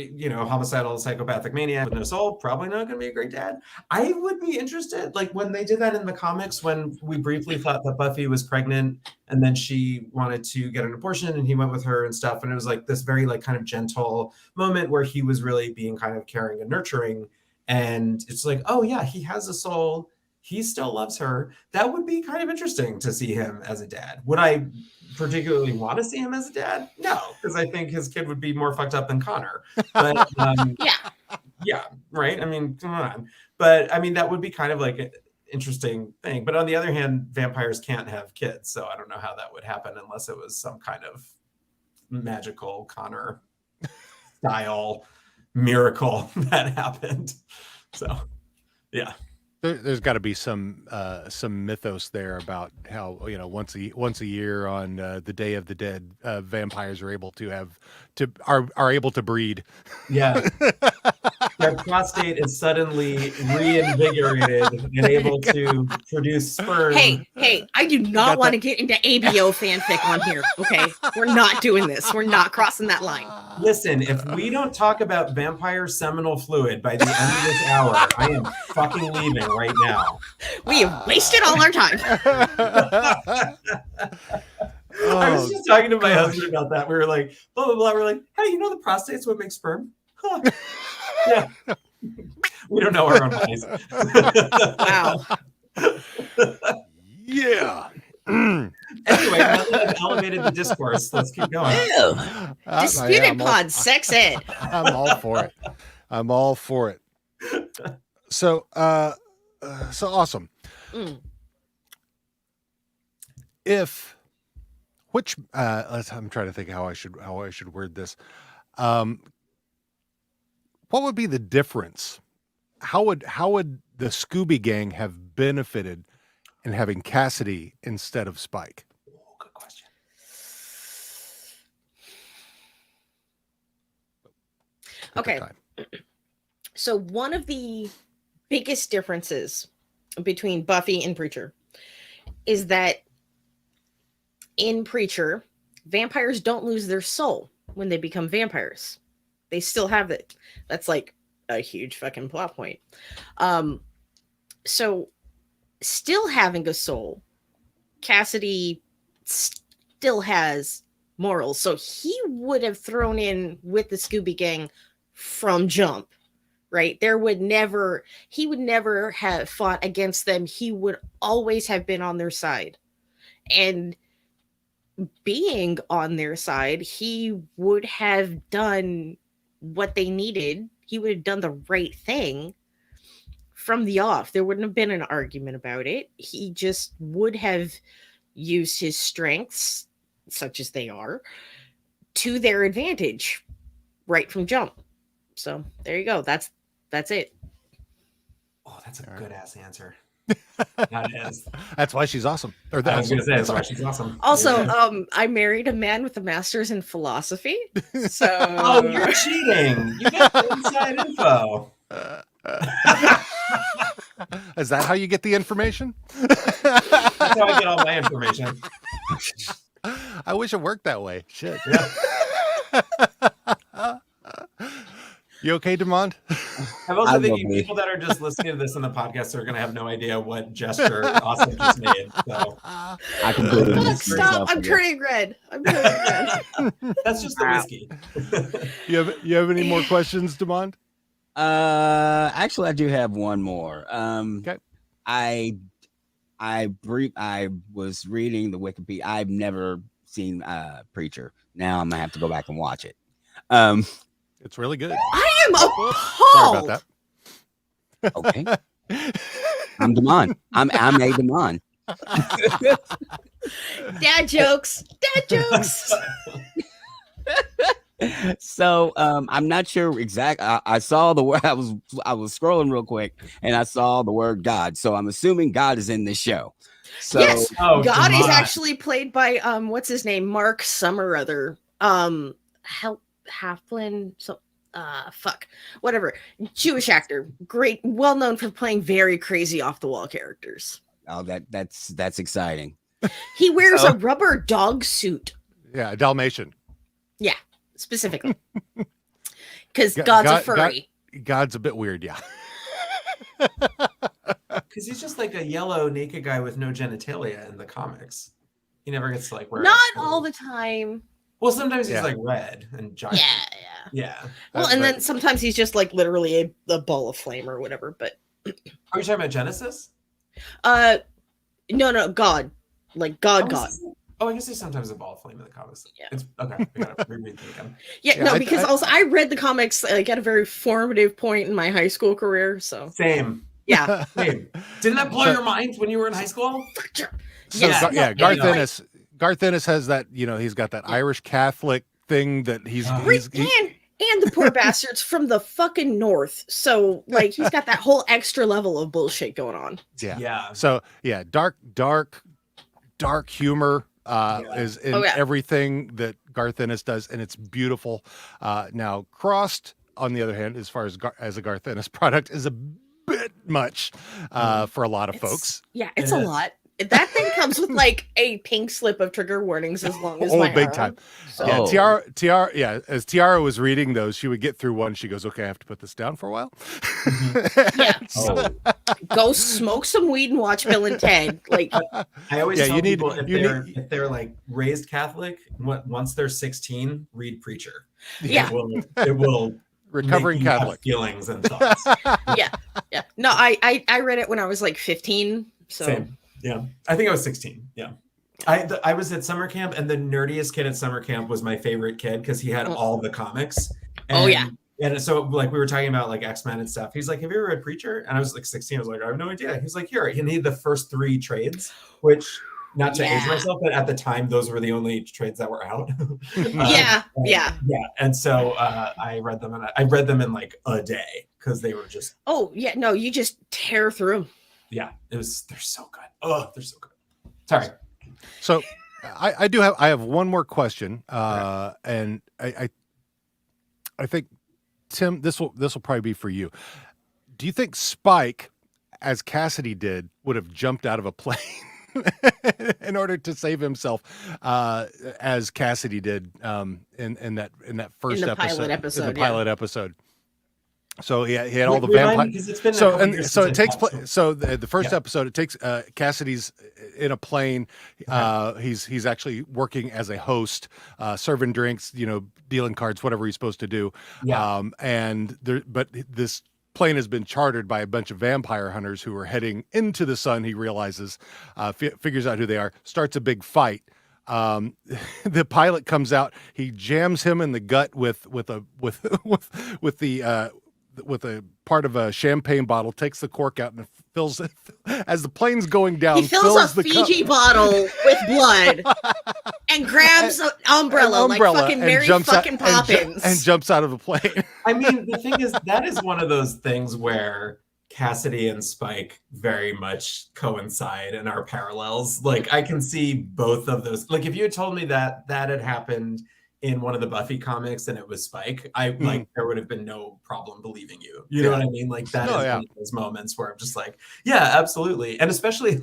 homicidal psychopathic maniac with no soul, probably not going to be a great dad. I would be interested, like when they did that in the comics, when we briefly thought that Buffy was pregnant and then she wanted to get an abortion and he went with her and stuff. And it was like this very like kind of gentle moment where he was really being kind of caring and nurturing. And it's like, oh yeah, he has a soul. He still loves her. That would be kind of interesting to see him as a dad. Would I particularly want to see him as a dad? No, because I think his kid would be more fucked up than Connor. But yeah, right. I mean, come on. But I mean, that would be kind of like an interesting thing. But on the other hand, vampires can't have kids, so I don't know how that would happen unless it was some kind of magical Connor style miracle that happened. So, yeah. There's got to be some mythos there about how once a year on the Day of the Dead, vampires are able to are able to breed. Yeah, their prostate is suddenly reinvigorated and able to produce sperm. Hey! I do not want to get into ABO fanfic on here. Okay, we're not doing this. We're not crossing that line. Listen, if we don't talk about vampire seminal fluid by the end of this hour, I am fucking leaving right now. We have wasted all our time. I was just talking to my husband about that. We were like, blah, blah, blah. We're like, hey, the prostate's what makes sperm? Huh. Yeah. We don't know our own bodies. Wow. Yeah. Anyway, now that I've elevated the discourse, let's keep going. Disputed Pod, sex ed. I'm all for it. So awesome. I'm trying to think how I should word this. What would be the difference? How would the Scooby Gang have benefited in having Cassidy instead of Spike? Oh, good question. at the Okay. time. So one of the biggest differences between Buffy and Preacher is that in Preacher, vampires don't lose their soul when they become vampires. They still have it. That's like a huge fucking plot point. So still having a soul, Cassidy still has morals. So he would have thrown in with the Scooby Gang from jump, right? He would never have fought against them. He would always have been on their side. And being on their side, he would have done what they needed. He would have done the right thing from the off. There wouldn't have been an argument about it. He just would have used his strengths, such as they are, to their advantage right from jump. So there you go. That's it. Oh, that's a All right. good ass answer. That is. That's why she's awesome. Or I that's was gonna say that's why she's awesome. Also, Yeah. I married a man with a master's in philosophy. So Oh, you're cheating. You got the inside info. Is that how you get the information? That's how I get all my information. I wish it worked that way. Shit. Yeah. You okay, Demond? I'm also I thinking will be. people that are just listening to this in the podcast are going to have no idea what gesture Austin just made. So I completely Fuck, missed stop! myself I'm again. turning red. I'm turning red. that's just the Wow. whiskey. You have any more questions, Demond? Actually, I do have one more. Okay. I was reading the Wikipedia. I've never seen Preacher. Now I'm gonna have to go back and watch it. It's really good. I am Sorry appalled. about Okay, that. I'm Damon. I'm a Damon. Dad jokes. Dad jokes. So I'm not sure exact. I saw the word. I was scrolling real quick and I saw the word God. So I'm assuming God is in this show. So Yes. Oh, God is Demond. actually played by what's his name? Mark Sommerother. Halflin. So fuck. Whatever. Jewish actor. Great, well known for playing very crazy off the wall characters. oh, that's exciting. He wears So- a rubber dog suit. Yeah, Dalmatian. Specifically. Because God- God's a God- furry. God's a bit weird, yeah. Because he's just like a yellow naked guy with no genitalia in the comics. He never gets to like wear. Not a- all the time. Well, sometimes he's Yeah. like red and giant. Yeah. Yeah. Well, and But- then sometimes he's just like literally a ball of flame or whatever. But Are you talking about Genesis? no, God. Like God. Oh, I guess he's sometimes a ball of flame in the comics. Yeah. It's okay. I gotta reread them again. Yeah, Yeah, no, I- because I- also I read the comics like at a very formative point in my high school career. So Same. yeah. Same. Didn't that blow So- your mind when you were in high school? So, Yes, yeah, no, Garth you're right. Ennis. Garth Ennis has that, he's got that Irish Catholic thing that he's And the poor bastards from the fucking north. So like he's got that whole extra level of bullshit going on. yeah. Yeah. So yeah, dark humor is in Oh, yeah. everything that Garth Ennis does, and it's beautiful. Now, Crossed, on the other hand, as far as a Garth Ennis product, is a bit much for a lot of folks. Yeah, it's It a is. lot. That thing comes with like a pink slip of trigger warnings as long as Oh, my big arm. time. So Yeah, Oh. Tiara. Yeah, as Tiara was reading those, she would get through one. She goes, "Okay, I have to put this down for a while." Yeah. Oh, Go smoke some weed and watch Bill and Ted. Like I always Yeah, tell you need- people you if they're like raised Catholic, once they're 16, read Preacher. Yeah. It will Recovering make you have Catholic. feelings and thoughts. yeah. No, I read it when I was like 15. So Same. Yeah. I think I was 16. Yeah. I was at summer camp, and the nerdiest kid at summer camp was my favorite kid because he had Oh. all the comics. Oh, yeah. And so like we were talking about like X-Men and stuff. He's like, "Have you ever read Preacher?" And I was like 16. I was like, "I have no idea." He's like, "Here." He needed the first 3 trades, which not to age Yeah. myself, but at the time those were the only trades that were out. yeah. Yeah. And so I read them, and I read them in like a day because they were just Oh yeah. No, you just tear through 'em. they're so good. Oh, they're so good. Sorry. So, I have one more question, and I think Tim, this will probably be for you. Do you think Spike, as Cassidy did, would have jumped out of a plane in order to save himself, as Cassidy did in that first pilot episode, in the yeah. pilot episode? So he had all the Remind me, vampires. 'cause it's been a couple years So since it I takes watched place. it. So the first episode, it takes Cassidy's in a plane. He's actually working as a host, serving drinks, dealing cards, whatever he's supposed to do. Yeah. But this plane has been chartered by a bunch of vampire hunters who are heading into the sun. He realizes, figures out who they are, starts a big fight. The pilot comes out. He jams him in the gut with a part of a champagne bottle, takes the cork out and fills it as the plane's going down. He fills a Fiji bottle with blood and grabs an umbrella like fucking Mary fucking Poppins and jumps out of the plane. I mean, the thing is, that is one of those things where Cassidy and Spike very much coincide and are parallels. Like, I can see both of those. Like, if you had told me that had happened in one of the Buffy comics and it was Spike, like, there would have been no problem believing you. You know what I mean? Like, that is one of those moments where I'm just like, yeah, absolutely. And especially with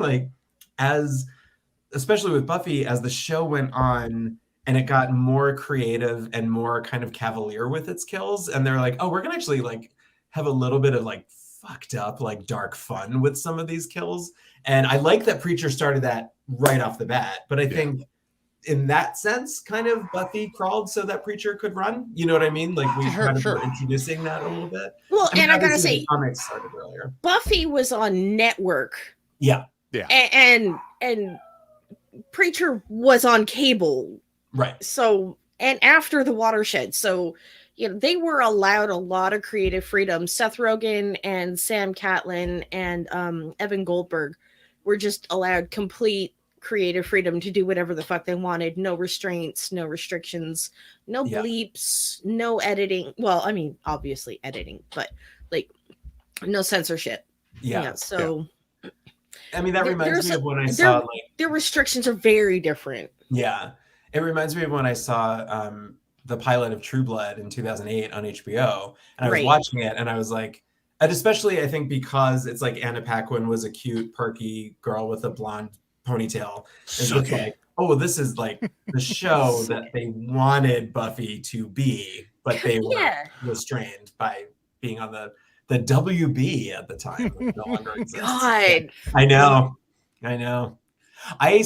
Buffy, as the show went on and it got more creative and more kind of cavalier with its kills, and they're like, oh, we're gonna actually like have a little bit of like fucked up, like dark fun with some of these kills. And I like that Preacher started that right off the bat, but I think in that sense, kind of Buffy crawled so that Preacher could run. You know what I mean? Like, we kind of were introducing that a little bit. Well, and I gotta say, comics started earlier. Buffy was on network. Yeah. And Preacher was on cable. Right. So, and after the Watershed, so they were allowed a lot of creative freedom. Seth Rogen and Sam Catlin and Evan Goldberg were just allowed complete creative freedom to do whatever the fuck they wanted. No restraints, no restrictions, no bleeps, no editing. Well, I mean, obviously editing, but like no censorship. So I mean, that reminds me of when I saw their restrictions are very different. Yeah. It reminds me of when I saw the pilot of True Blood in 2008 on HBO, and I was watching it and I was like, and especially I think because it's like Anna Paquin was a cute, perky girl with a blonde ponytail. It's like, oh, this is like the show that they wanted Buffy to be, but they were restrained by being on the WB at the time. No longer exists. God. I know. I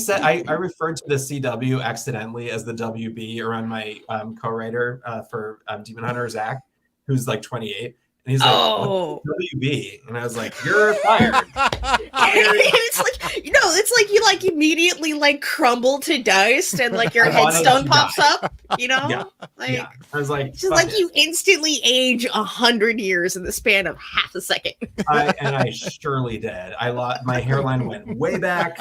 referred to the CW accidentally as the WB around my co-writer for Demon Hunter, Zach, who's like 28. And he's like, WB. And I was like, you're fired. It's like you like immediately like crumble to dust and like your headstone pops up, I was like, it's just like you instantly age 100 years in the span of half a second. I surely did. My hairline went way back,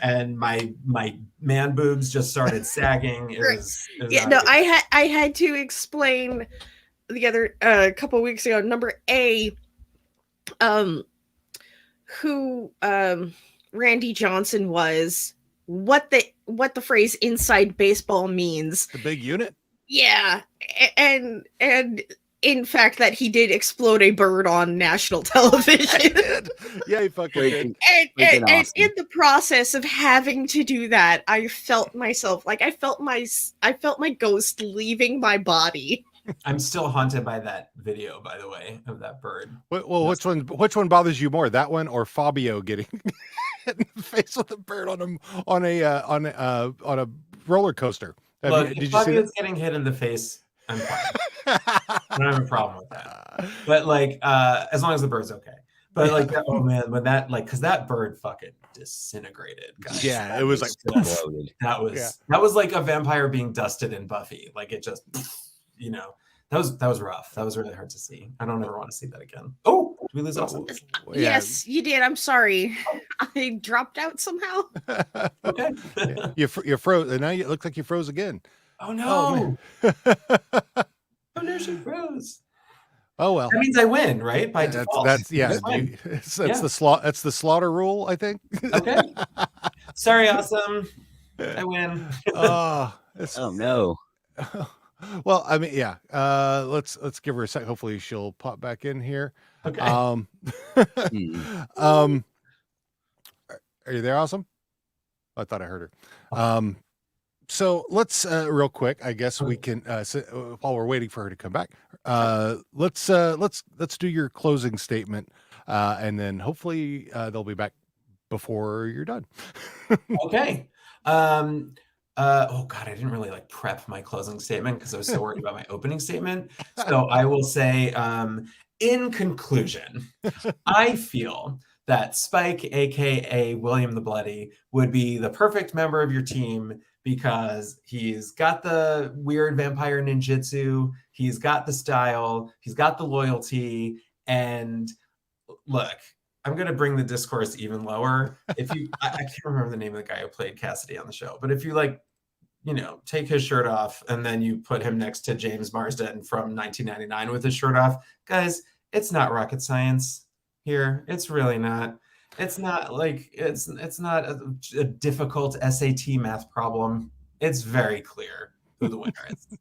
and my man boobs just started sagging. I had to explain the other couple weeks ago, number A, who Randy Johnson was, what the phrase inside baseball means. The big unit? Yeah. And in fact that he did explode a bird on national television. Yeah, he fucking did. And in the process of having to do that, I felt myself like I felt my ghost leaving my body. I'm still haunted by that video, by the way, of that bird. Well, which one bothers you more, that one or Fabio getting hit in the face with a bird on a roller coaster? Look, if Fabio's getting hit in the face, I'm fine. I don't have a problem with that. But like, as long as the bird's okay. But like, oh man, when that because that bird fucking disintegrated, guys. Yeah, it was like exploded. That was like a vampire being dusted in Buffy. Like it just. That was rough. That was really hard to see. I don't ever want to see that again. Oh, did we lose Austin? Yes, you did. I'm sorry. I dropped out somehow. Okay. You froze, and now it looks like you froze again. Oh no! Oh no, she froze. Oh well. That means I win, right? By default. That's That's the slaughter rule, I think. Okay. Sorry, Awesome. I win. Oh no. Well, I mean, yeah. Let's give her a sec. Hopefully, she'll pop back in here. Okay. Um, are you there, Awesome? I thought I heard her. So let's real quick. I guess we can while we're waiting for her to come back. Let's do your closing statement, and then hopefully they'll be back before you're done. Okay. Oh God, I didn't really like prep my closing statement because I was so worried about my opening statement. So I will say, in conclusion, I feel that Spike, aka William the Bloody, would be the perfect member of your team because he's got the weird vampire ninjutsu, he's got the style, he's got the loyalty, and look, I'm going to bring the discourse even lower. If you, I can't remember the name of the guy who played Cassidy on the show, but if you like, take his shirt off and then you put him next to James Marsden from 1999 with his shirt off, guys, it's not rocket science here. It's really not. It's not like it's not a difficult SAT math problem. It's very clear who the winner is.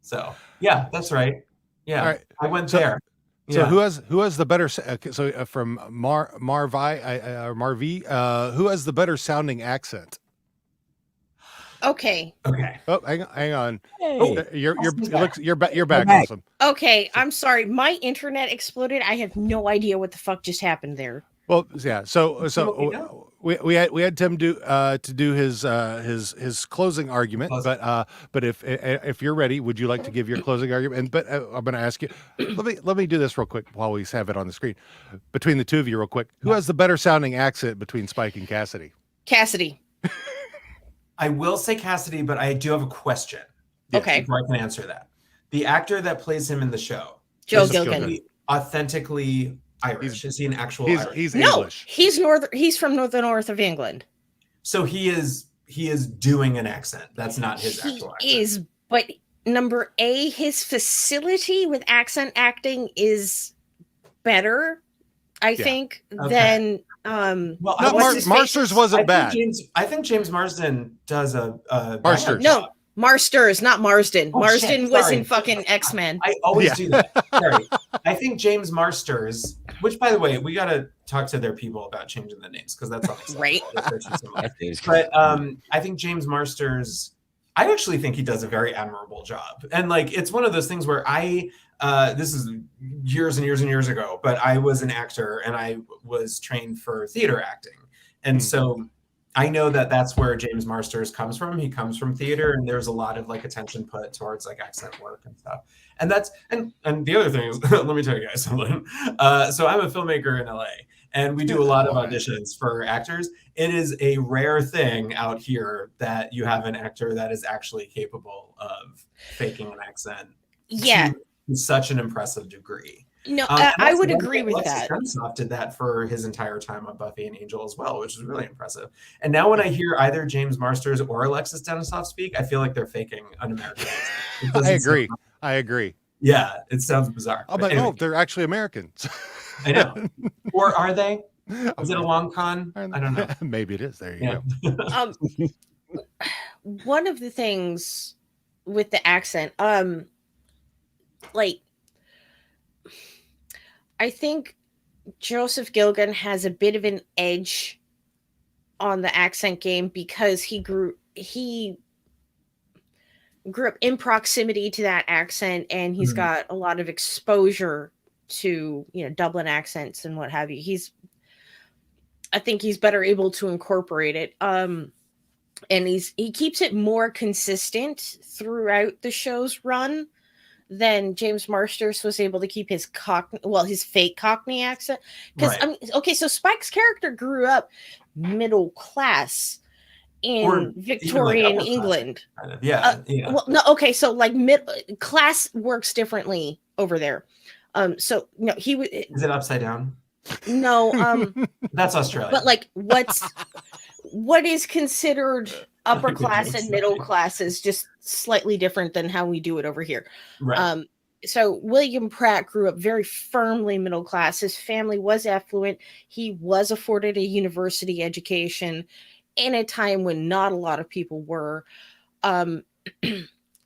So yeah, that's right. Yeah, All right. I went there. So Yeah. who has the better? From Marvi, who has the better sounding accent? Okay. Okay. Oh, hang on. Hey. You're back. back. Awesome. Okay, I'm sorry. My internet exploded. I have no idea what the fuck just happened there. Well, yeah. So we had Tim to do his closing argument, but if you're ready, would you like to give your closing argument? But I'm going to ask you. Let me do this real quick while we have it on the screen. Between the two of you, real quick, who has the better sounding accent between Spike and Cassidy? Cassidy. I will say Cassidy, but I do have a question. Okay. Before I can answer that. The actor that plays him in the show, Joe is Gilgun. he authentically Irish? Is he an actual Irish? He's No, English. he's from the north of England. So he is doing an accent. That's not his He actual accent. is, but number A, his facility with accent acting is better, I think, than Well, No, Marsters wasn't bad. I think James Marsden does a Marsters. No, Marsters, not Marsden. Oh, Marsden shit, was sorry. in fucking X-Men. I always Yeah. do that. Sorry. I think James Marsters, which by the way, we got to talk to their people about changing the names because that's unacceptable. Right. They're searching so much. That is But I think James Marsters, I actually think he does a very admirable job. And like, it's one of those things where this is years and years and years ago, but I was an actor and I was trained for theater acting. And so I know that that's where James Marsters comes from. He comes from theater, and there's a lot of like attention put towards like accent work and stuff. And that's and the other thing is, let me tell you guys something. So I'm a filmmaker in LA, and we do a lot of auditions for actors. It is a rare thing out here that you have an actor that is actually capable of faking an accent. Yeah. To such an impressive degree. No, I would agree with Alexis that. Kremsov did that for his entire time on Buffy and Angel as well, which is really impressive. And now when I hear either James Marsters or Alexis Denisov speak, I feel like they're faking an American accent. I agree. Yeah, it sounds bizarre. I'm But like, anyway, they're actually Americans. I know. Or are they? Is it a long con? I don't know. Maybe it is. There you go. One of the things with the accent, like, I think Joseph Gilgun has a bit of an edge on the accent game because he grew up in proximity to that accent, and he's got a lot of exposure to Dublin accents and what have you. I think he's better able to incorporate it. And he keeps it more consistent throughout the show's run than James Marsters was able to keep his fake Cockney accent. Because Right. So Spike's character grew up middle class in Victorian England. Kind of. Yeah. Well, no, okay, so like mid class works differently over there. So no, he would. Is it upside down? No, That's Australia. but like what is considered upper class and middle class is just slightly different than how we do it over here. Right. So William Pratt grew up very firmly middle class. His family was affluent. He was afforded a university education in a time when not a lot of people were.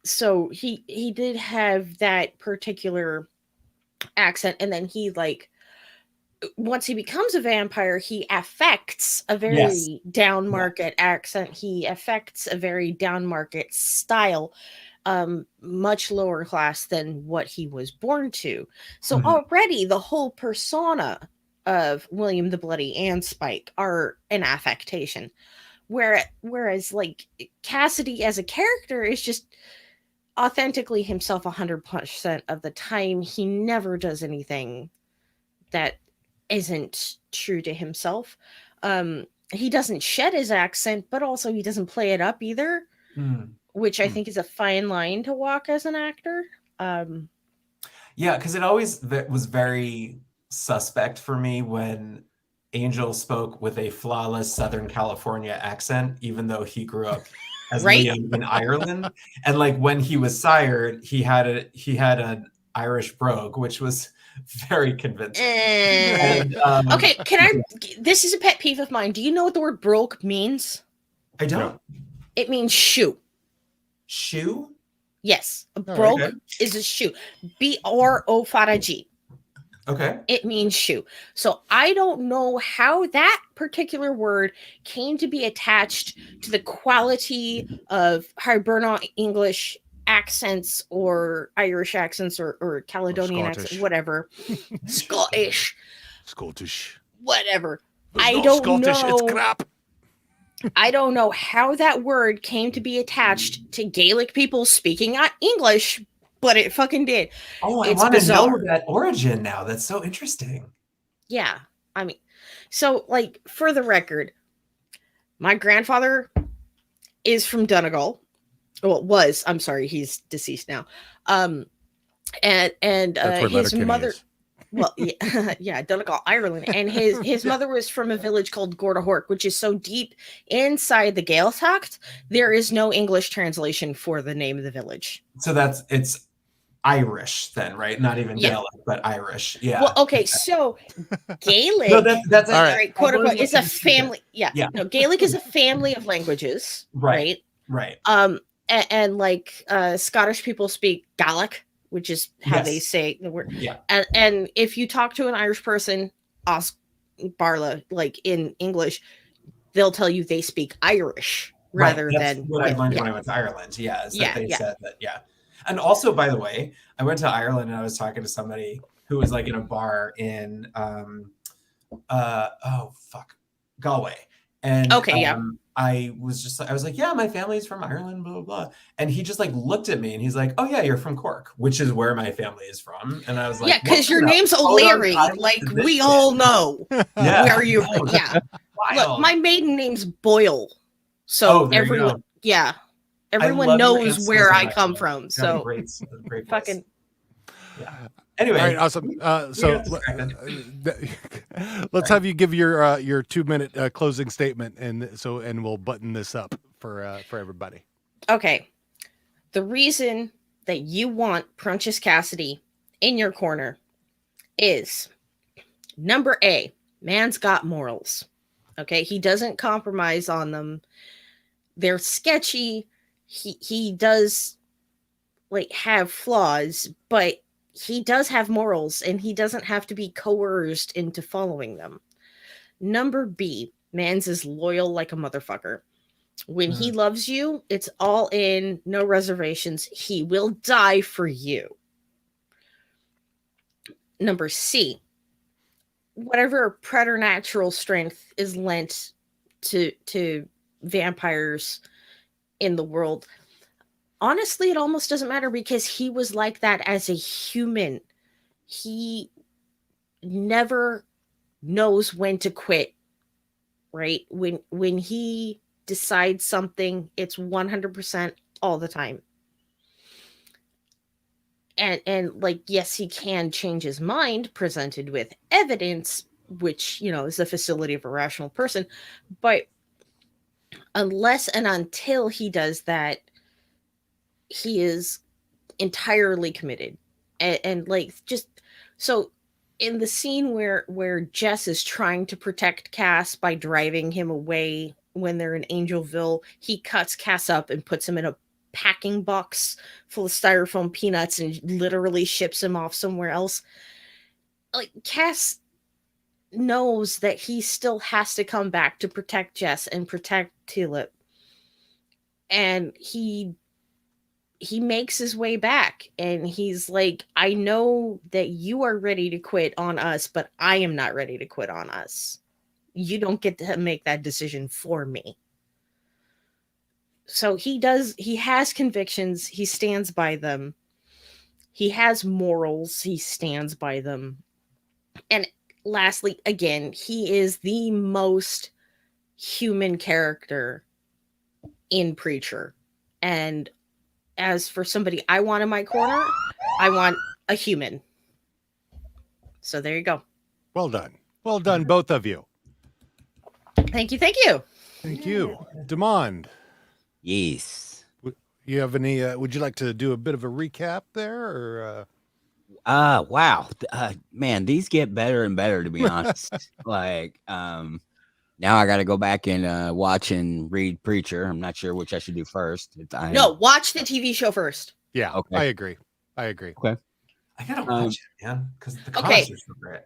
So he did have that particular accent, and then he like once he becomes a vampire, he affects a very down market accent. He affects a very down market style, much lower class than what he was born to. So already the whole persona of William the Bloody and Spike are an affectation. Whereas like Cassidy as a character is just authentically himself 100% of the time. He never does anything that isn't true to himself. He doesn't shed his accent, but also he doesn't play it up either, which I think is a fine line to walk as an actor. Yeah, because it always was very suspect for me when Angel spoke with a flawless Southern California accent, even though he grew up as Liam in Ireland. And like when he was sired, he had an Irish brogue, which was very convincing. And, okay, this is a pet peeve of mine. Do you know what the word brogue means? I don't. It means shoe. Shoe? Yes. A brogue is a shoe. B-R-O-G. Okay. It means shoe. So I don't know how that particular word came to be attached to the quality of Hiberno English accents or Irish accents or Caledonian accents, whatever. Scottish. Whatever. I don't Scottish, know. it's crap. I don't know how that word came to be attached to Gaelic people speaking English, but it fucking did. Oh, I want to know that origin now. That's so interesting. Yeah. I mean, so like for the record, my grandfather is from Donegal. Well, was. I'm sorry, he's deceased now. And his mother is. Well, yeah, Donegal, Ireland, and his mother was from a village called Gordahork, which is so deep inside the Gaeltacht, there is no English translation for the name of the village. So it's Irish then, right? Not even Gaelic, but Irish. Yeah. Well, okay, so Gaelic. No, that's all right. Quote unquote is a family. Yeah. No, Gaelic is a family of languages. Right. And like Scottish people speak Gaelic, which is how they say the word. Yeah. And if you talk to an Irish person, Barla, like in English, they'll tell you they speak Irish rather than what I learned when I went to Ireland. Yeah. Is that they said that. Yeah. And also, by the way, I went to Ireland and I was talking to somebody who was like in a bar in Galway. And I was like, yeah, my family's from Ireland, blah, blah, blah. And he just like looked at me and he's like, oh yeah, you're from Cork, which is where my family is from. And I was like, yeah, because your name's O'Leary. Like we all know where you are. Yeah. Look, my maiden name's Boyle. So everyone, everyone knows where I come from. So great fucking. Yeah. Anyway, all right, awesome. Let's have you give your 2-minute closing statement, and we'll button this up for everybody. Okay, the reason that you want Prentice Cassidy in your corner is number A, man's got morals. Okay, he doesn't compromise on them. They're sketchy. He does like have flaws, but he does have morals and he doesn't have to be coerced into following them. Number B, man's is loyal like a motherfucker. When he loves you, it's all in, no reservations. He will die for you. Number C, whatever preternatural strength is lent to vampires in the world, honestly, it almost doesn't matter because he was like that as a human. He never knows when to quit, right? When he decides something, it's 100% all the time. And like, yes, he can change his mind presented with evidence, which, is the facility of a rational person. But unless and until he does that, he is entirely committed. And like, just so in the scene where Jess is trying to protect Cass by driving him away when they're in Angelville, he cuts Cass up and puts him in a packing box full of styrofoam peanuts and literally ships him off somewhere else. Like, Cass knows that he still has to come back to protect Jess and protect Tulip. And he makes his way back, and he's like, I know that you are ready to quit on us, but I am not ready to quit on us. You don't get to make that decision for me. So he has convictions, he stands by them. He has morals, he stands by them. And lastly, again, he is the most human character in Preacher. And as for somebody I want in my corner, I want a human. So there you go. Well done. Well done, both of you. Thank you. Thank you. Thank you. Demond, Yes. you have any, would you like to do a bit of a recap there? Or, Wow. Man, these get better and better, to be honest. Like, now I got to go back and watch and read Preacher. I'm not sure which I should do first. No, watch the TV show first. Yeah, Okay. I agree. Okay. I gotta watch it, man, because the comics are so great.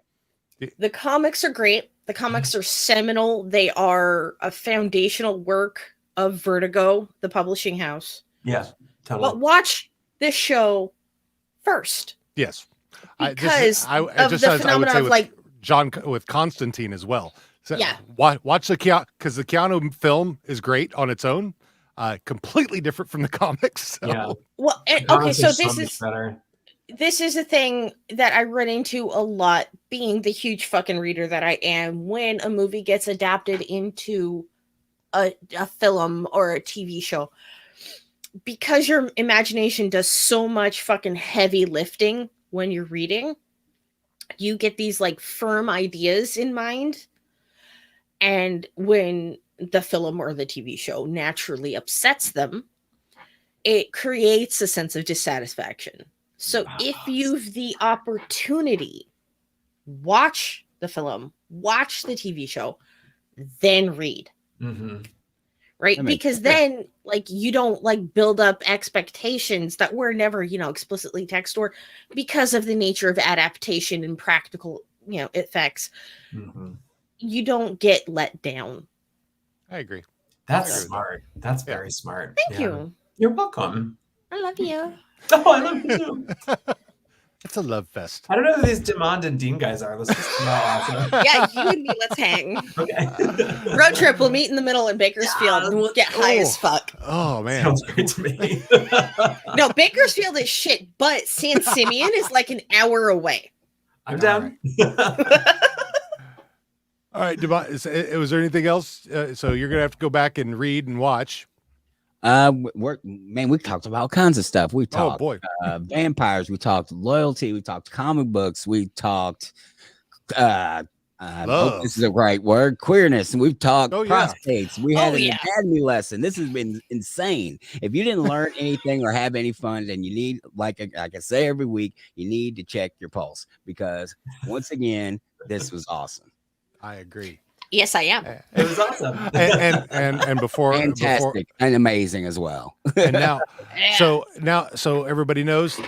The comics are great. The comics are seminal. They are a foundational work of Vertigo, the publishing house. Yeah, totally. But watch this show first. Yes. Because I of just the as I would phenomenon say of with like, John, with Constantine as well. So Yeah. Watch the Keanu, because the Keanu film is great on its own. Completely different from the comics. So. Yeah. well, The okay, comics so are this much is better. this is a thing that I run into a lot, being the huge fucking reader that I am. When a movie gets adapted into a film or a TV show, because your imagination does so much fucking heavy lifting when you're reading, you get these like firm ideas in mind. And when the film or the TV show naturally upsets them, it creates a sense of dissatisfaction. So if you've the opportunity, watch the film, watch the TV show, then read. Mm-hmm. Right? That makes Because then like you don't like build up expectations that were never, explicitly text or because of the nature of adaptation and practical, effects. Mm-hmm. You don't get let down. I agree. That's I agree with smart. That's very smart. Thank you. You're welcome. I love you. Oh, I love you too. It's a love fest. I don't know who these Demond and Dean guys are. Let's just come out awesome. Yeah, you and me, let's hang. Okay. Road trip, we'll meet in the middle in Bakersfield and we'll get high as fuck. Oh man. Sounds great to me. No, Bakersfield is shit, but San Simeon is like an hour away. I'm down. All right, was there anything else? So you're gonna have to go back and read and watch. We talked about all kinds of stuff. We talked boy. Vampires, we talked loyalty, we talked comic books, we talked I hope this is the right word, queerness, and we've talked prostates. We had an anatomy lesson. This has been insane. If you didn't learn anything or have any fun, then you need, like I say every week, you need to check your pulse, because once again, this was awesome. I agree. Yes, I am. It was awesome. and before Fantastic and amazing as well. and now, so everybody knows.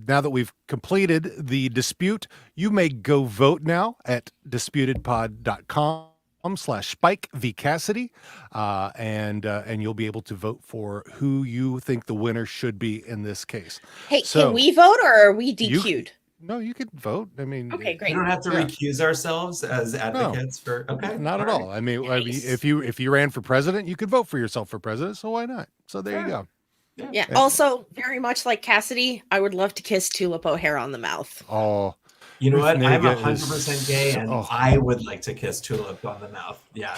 Now that we've completed the dispute, you may go vote now at disputedpod.com/Spike v. Cassidy, and you'll be able to vote for who you think the winner should be in this case. Hey, So, can we vote or are we DQ'd? No, you can vote. I mean, Okay, great. We don't have to recuse ourselves as advocates for. Okay, not at all. I mean, Nice. if you ran for president, you could vote for yourself for president. So why not? So there you go. Yeah. Also, very much like Cassidy, I would love to kiss Tulip O'Hare on the mouth. Oh, You know what? I'm Nega 100% gay, and I would like to kiss Tulip on the mouth. Yeah,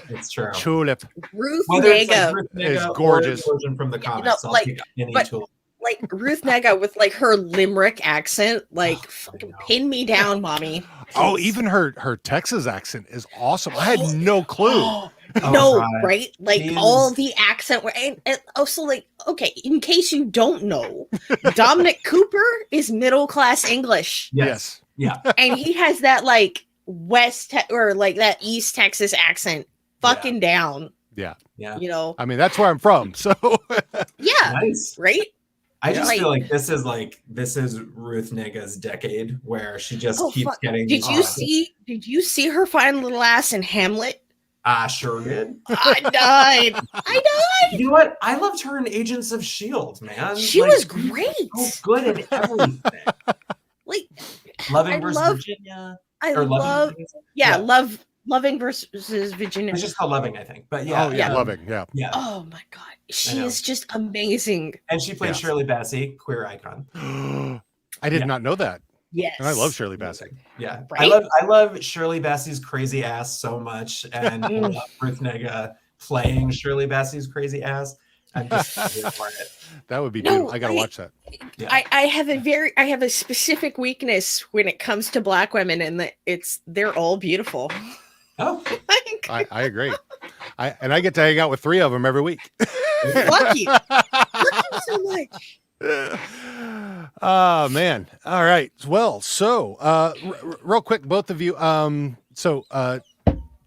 it's true. Tulip. Ruth Whether it's Nega. like Ruth Nega Is or gorgeous. the version from the comics, I'll take any Tulip. Like Ruth Nega with like her Limerick accent, like fucking pin me down, mommy. Oh, even her Texas accent is awesome. I had no clue. No, right? Like Jeez. all the accent and also like, okay, in case you don't know, Dominic Cooper is middle class English. Yes. Yeah. And he has that like or like that East Texas accent fucking down. Yeah. Yeah. You know, I mean, that's where I'm from. So yeah, Nice. right. I just Like- feel like this is Ruth Nega's decade where she just Oh, keeps fuck. getting Did these you projects. see? Did you see her fine little ass in Hamlet? I sure did. I died. I died. You know what? I loved her in Agents of S.H.I.E.L.D., man. She Like, was she's great. so good at everything. Like, Loving I versus love- Virginia. I Or love. Loving. Yeah, Yeah. Loving versus Virginia. It's just called Loving, I think. But yeah. oh yeah, Yeah. loving. Yeah. Yeah. Oh my god, she know. is just amazing. And she played Yes. Shirley Bassey, queer icon. I did Yeah. not know that. Yes, And I love Shirley Bassey. Yeah. Right? I love Shirley Bassey's crazy ass so much. And I love Ruth Nega playing Shirley Bassey's crazy ass. I'm just here for it. That would be No, beautiful. I gotta I- watch that. Yeah. I have a specific weakness when it comes to Black women, and they're all beautiful. Oh, Like, I agree. I get to hang out with 3 of them every week. fuck you. Fuck you so much. Oh man. All right. Well, so real quick, both of you.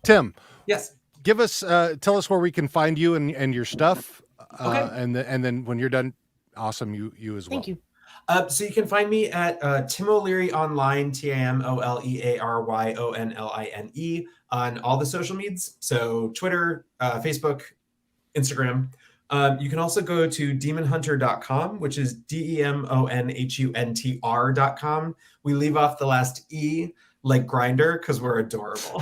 Tim, yes. give us tell us where we can find you and your stuff. Okay. And then when you're done, awesome, you as well. Thank you. So you can find me at Tim O'Leary Online, TIMOLEARYONLINE, on all the social medias. So Twitter, Facebook, Instagram. You can also go to demonhunter.com, which is DEMONHUNTR.com. We leave off the last E like Grinder because we're adorable.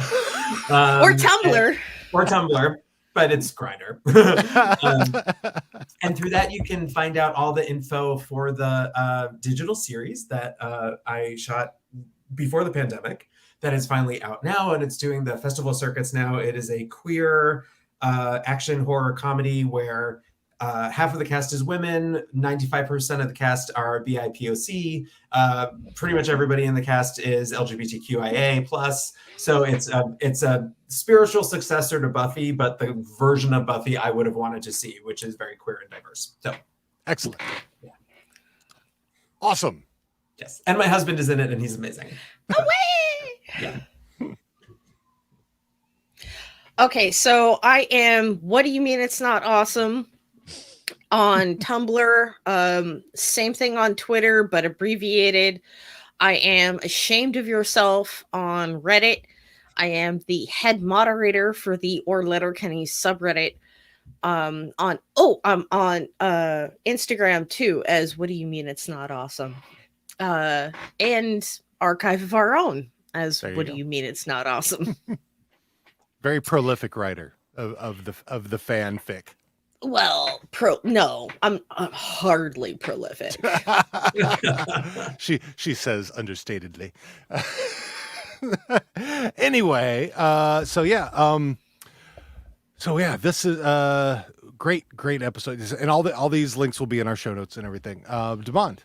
Or Tumblr. Or Tumblr, but it's Grinder. And through that, you can find out all the info for the digital series that I shot before the pandemic that is finally out now, and it's doing the festival circuits now. It is a queer action horror comedy where half of the cast is women, 95% of the cast are BIPOC. Pretty much everybody in the cast is LGBTQIA+. So it's a spiritual successor to Buffy, but the version of Buffy I would have wanted to see, which is very queer and diverse. So Excellent. Yeah. Awesome. yes, and my husband is in it, and he's amazing. Yeah. Okay, so I am. What do you mean it's not awesome? On Tumblr, same thing on Twitter, but abbreviated. I am Ashamed of Yourself on Reddit. I am the head moderator for the Or Letterkenny subreddit. I'm on Instagram too, as What Do You Mean It's Not Awesome? And Archive of Our Own as There you What go. Do You Mean It's Not Awesome? Very prolific wrier of the fanfic. Well, no, I'm hardly prolific. she says understatedly. Anyway, so yeah, this is great episode, and all these links will be in our show notes and everything. Demond.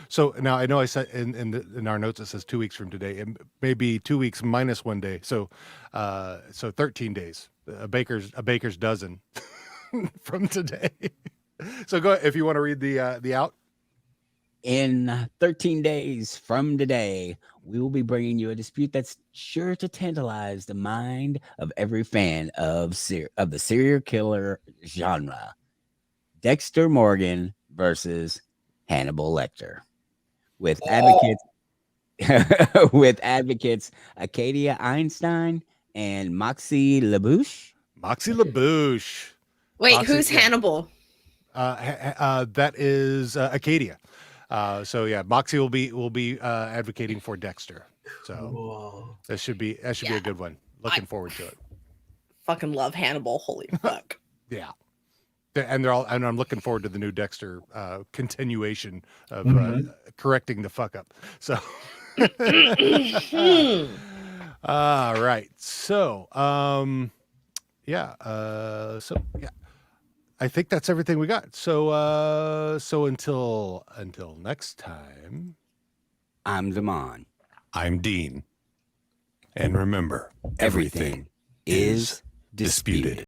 So now I know I said in our notes it says 2 weeks from today. It may be 2 weeks minus 1 day, so 13 days. A baker's dozen from today. So go if you want to read the out. In 13 days from today, we will be bringing you a dispute that's sure to tantalize the mind of every fan of the serial killer genre. Dexter Morgan versus Hannibal Lecter. With advocates Acadia Einstein and Moxie LaBouche. Moxie LaBouche. Wait, Moxie, who's yeah. Hannibal? That is Acadia. So yeah, Moxie will be advocating for Dexter. So Cool. that should be a good one. Looking forward to it. Fucking love Hannibal. Holy fuck. Yeah. And I'm looking forward to the new Dexter continuation of correcting the fuck up. So all right. So I think that's everything we got. So until next time, I'm Zaman. I'm Dean. And remember, Everything is disputed.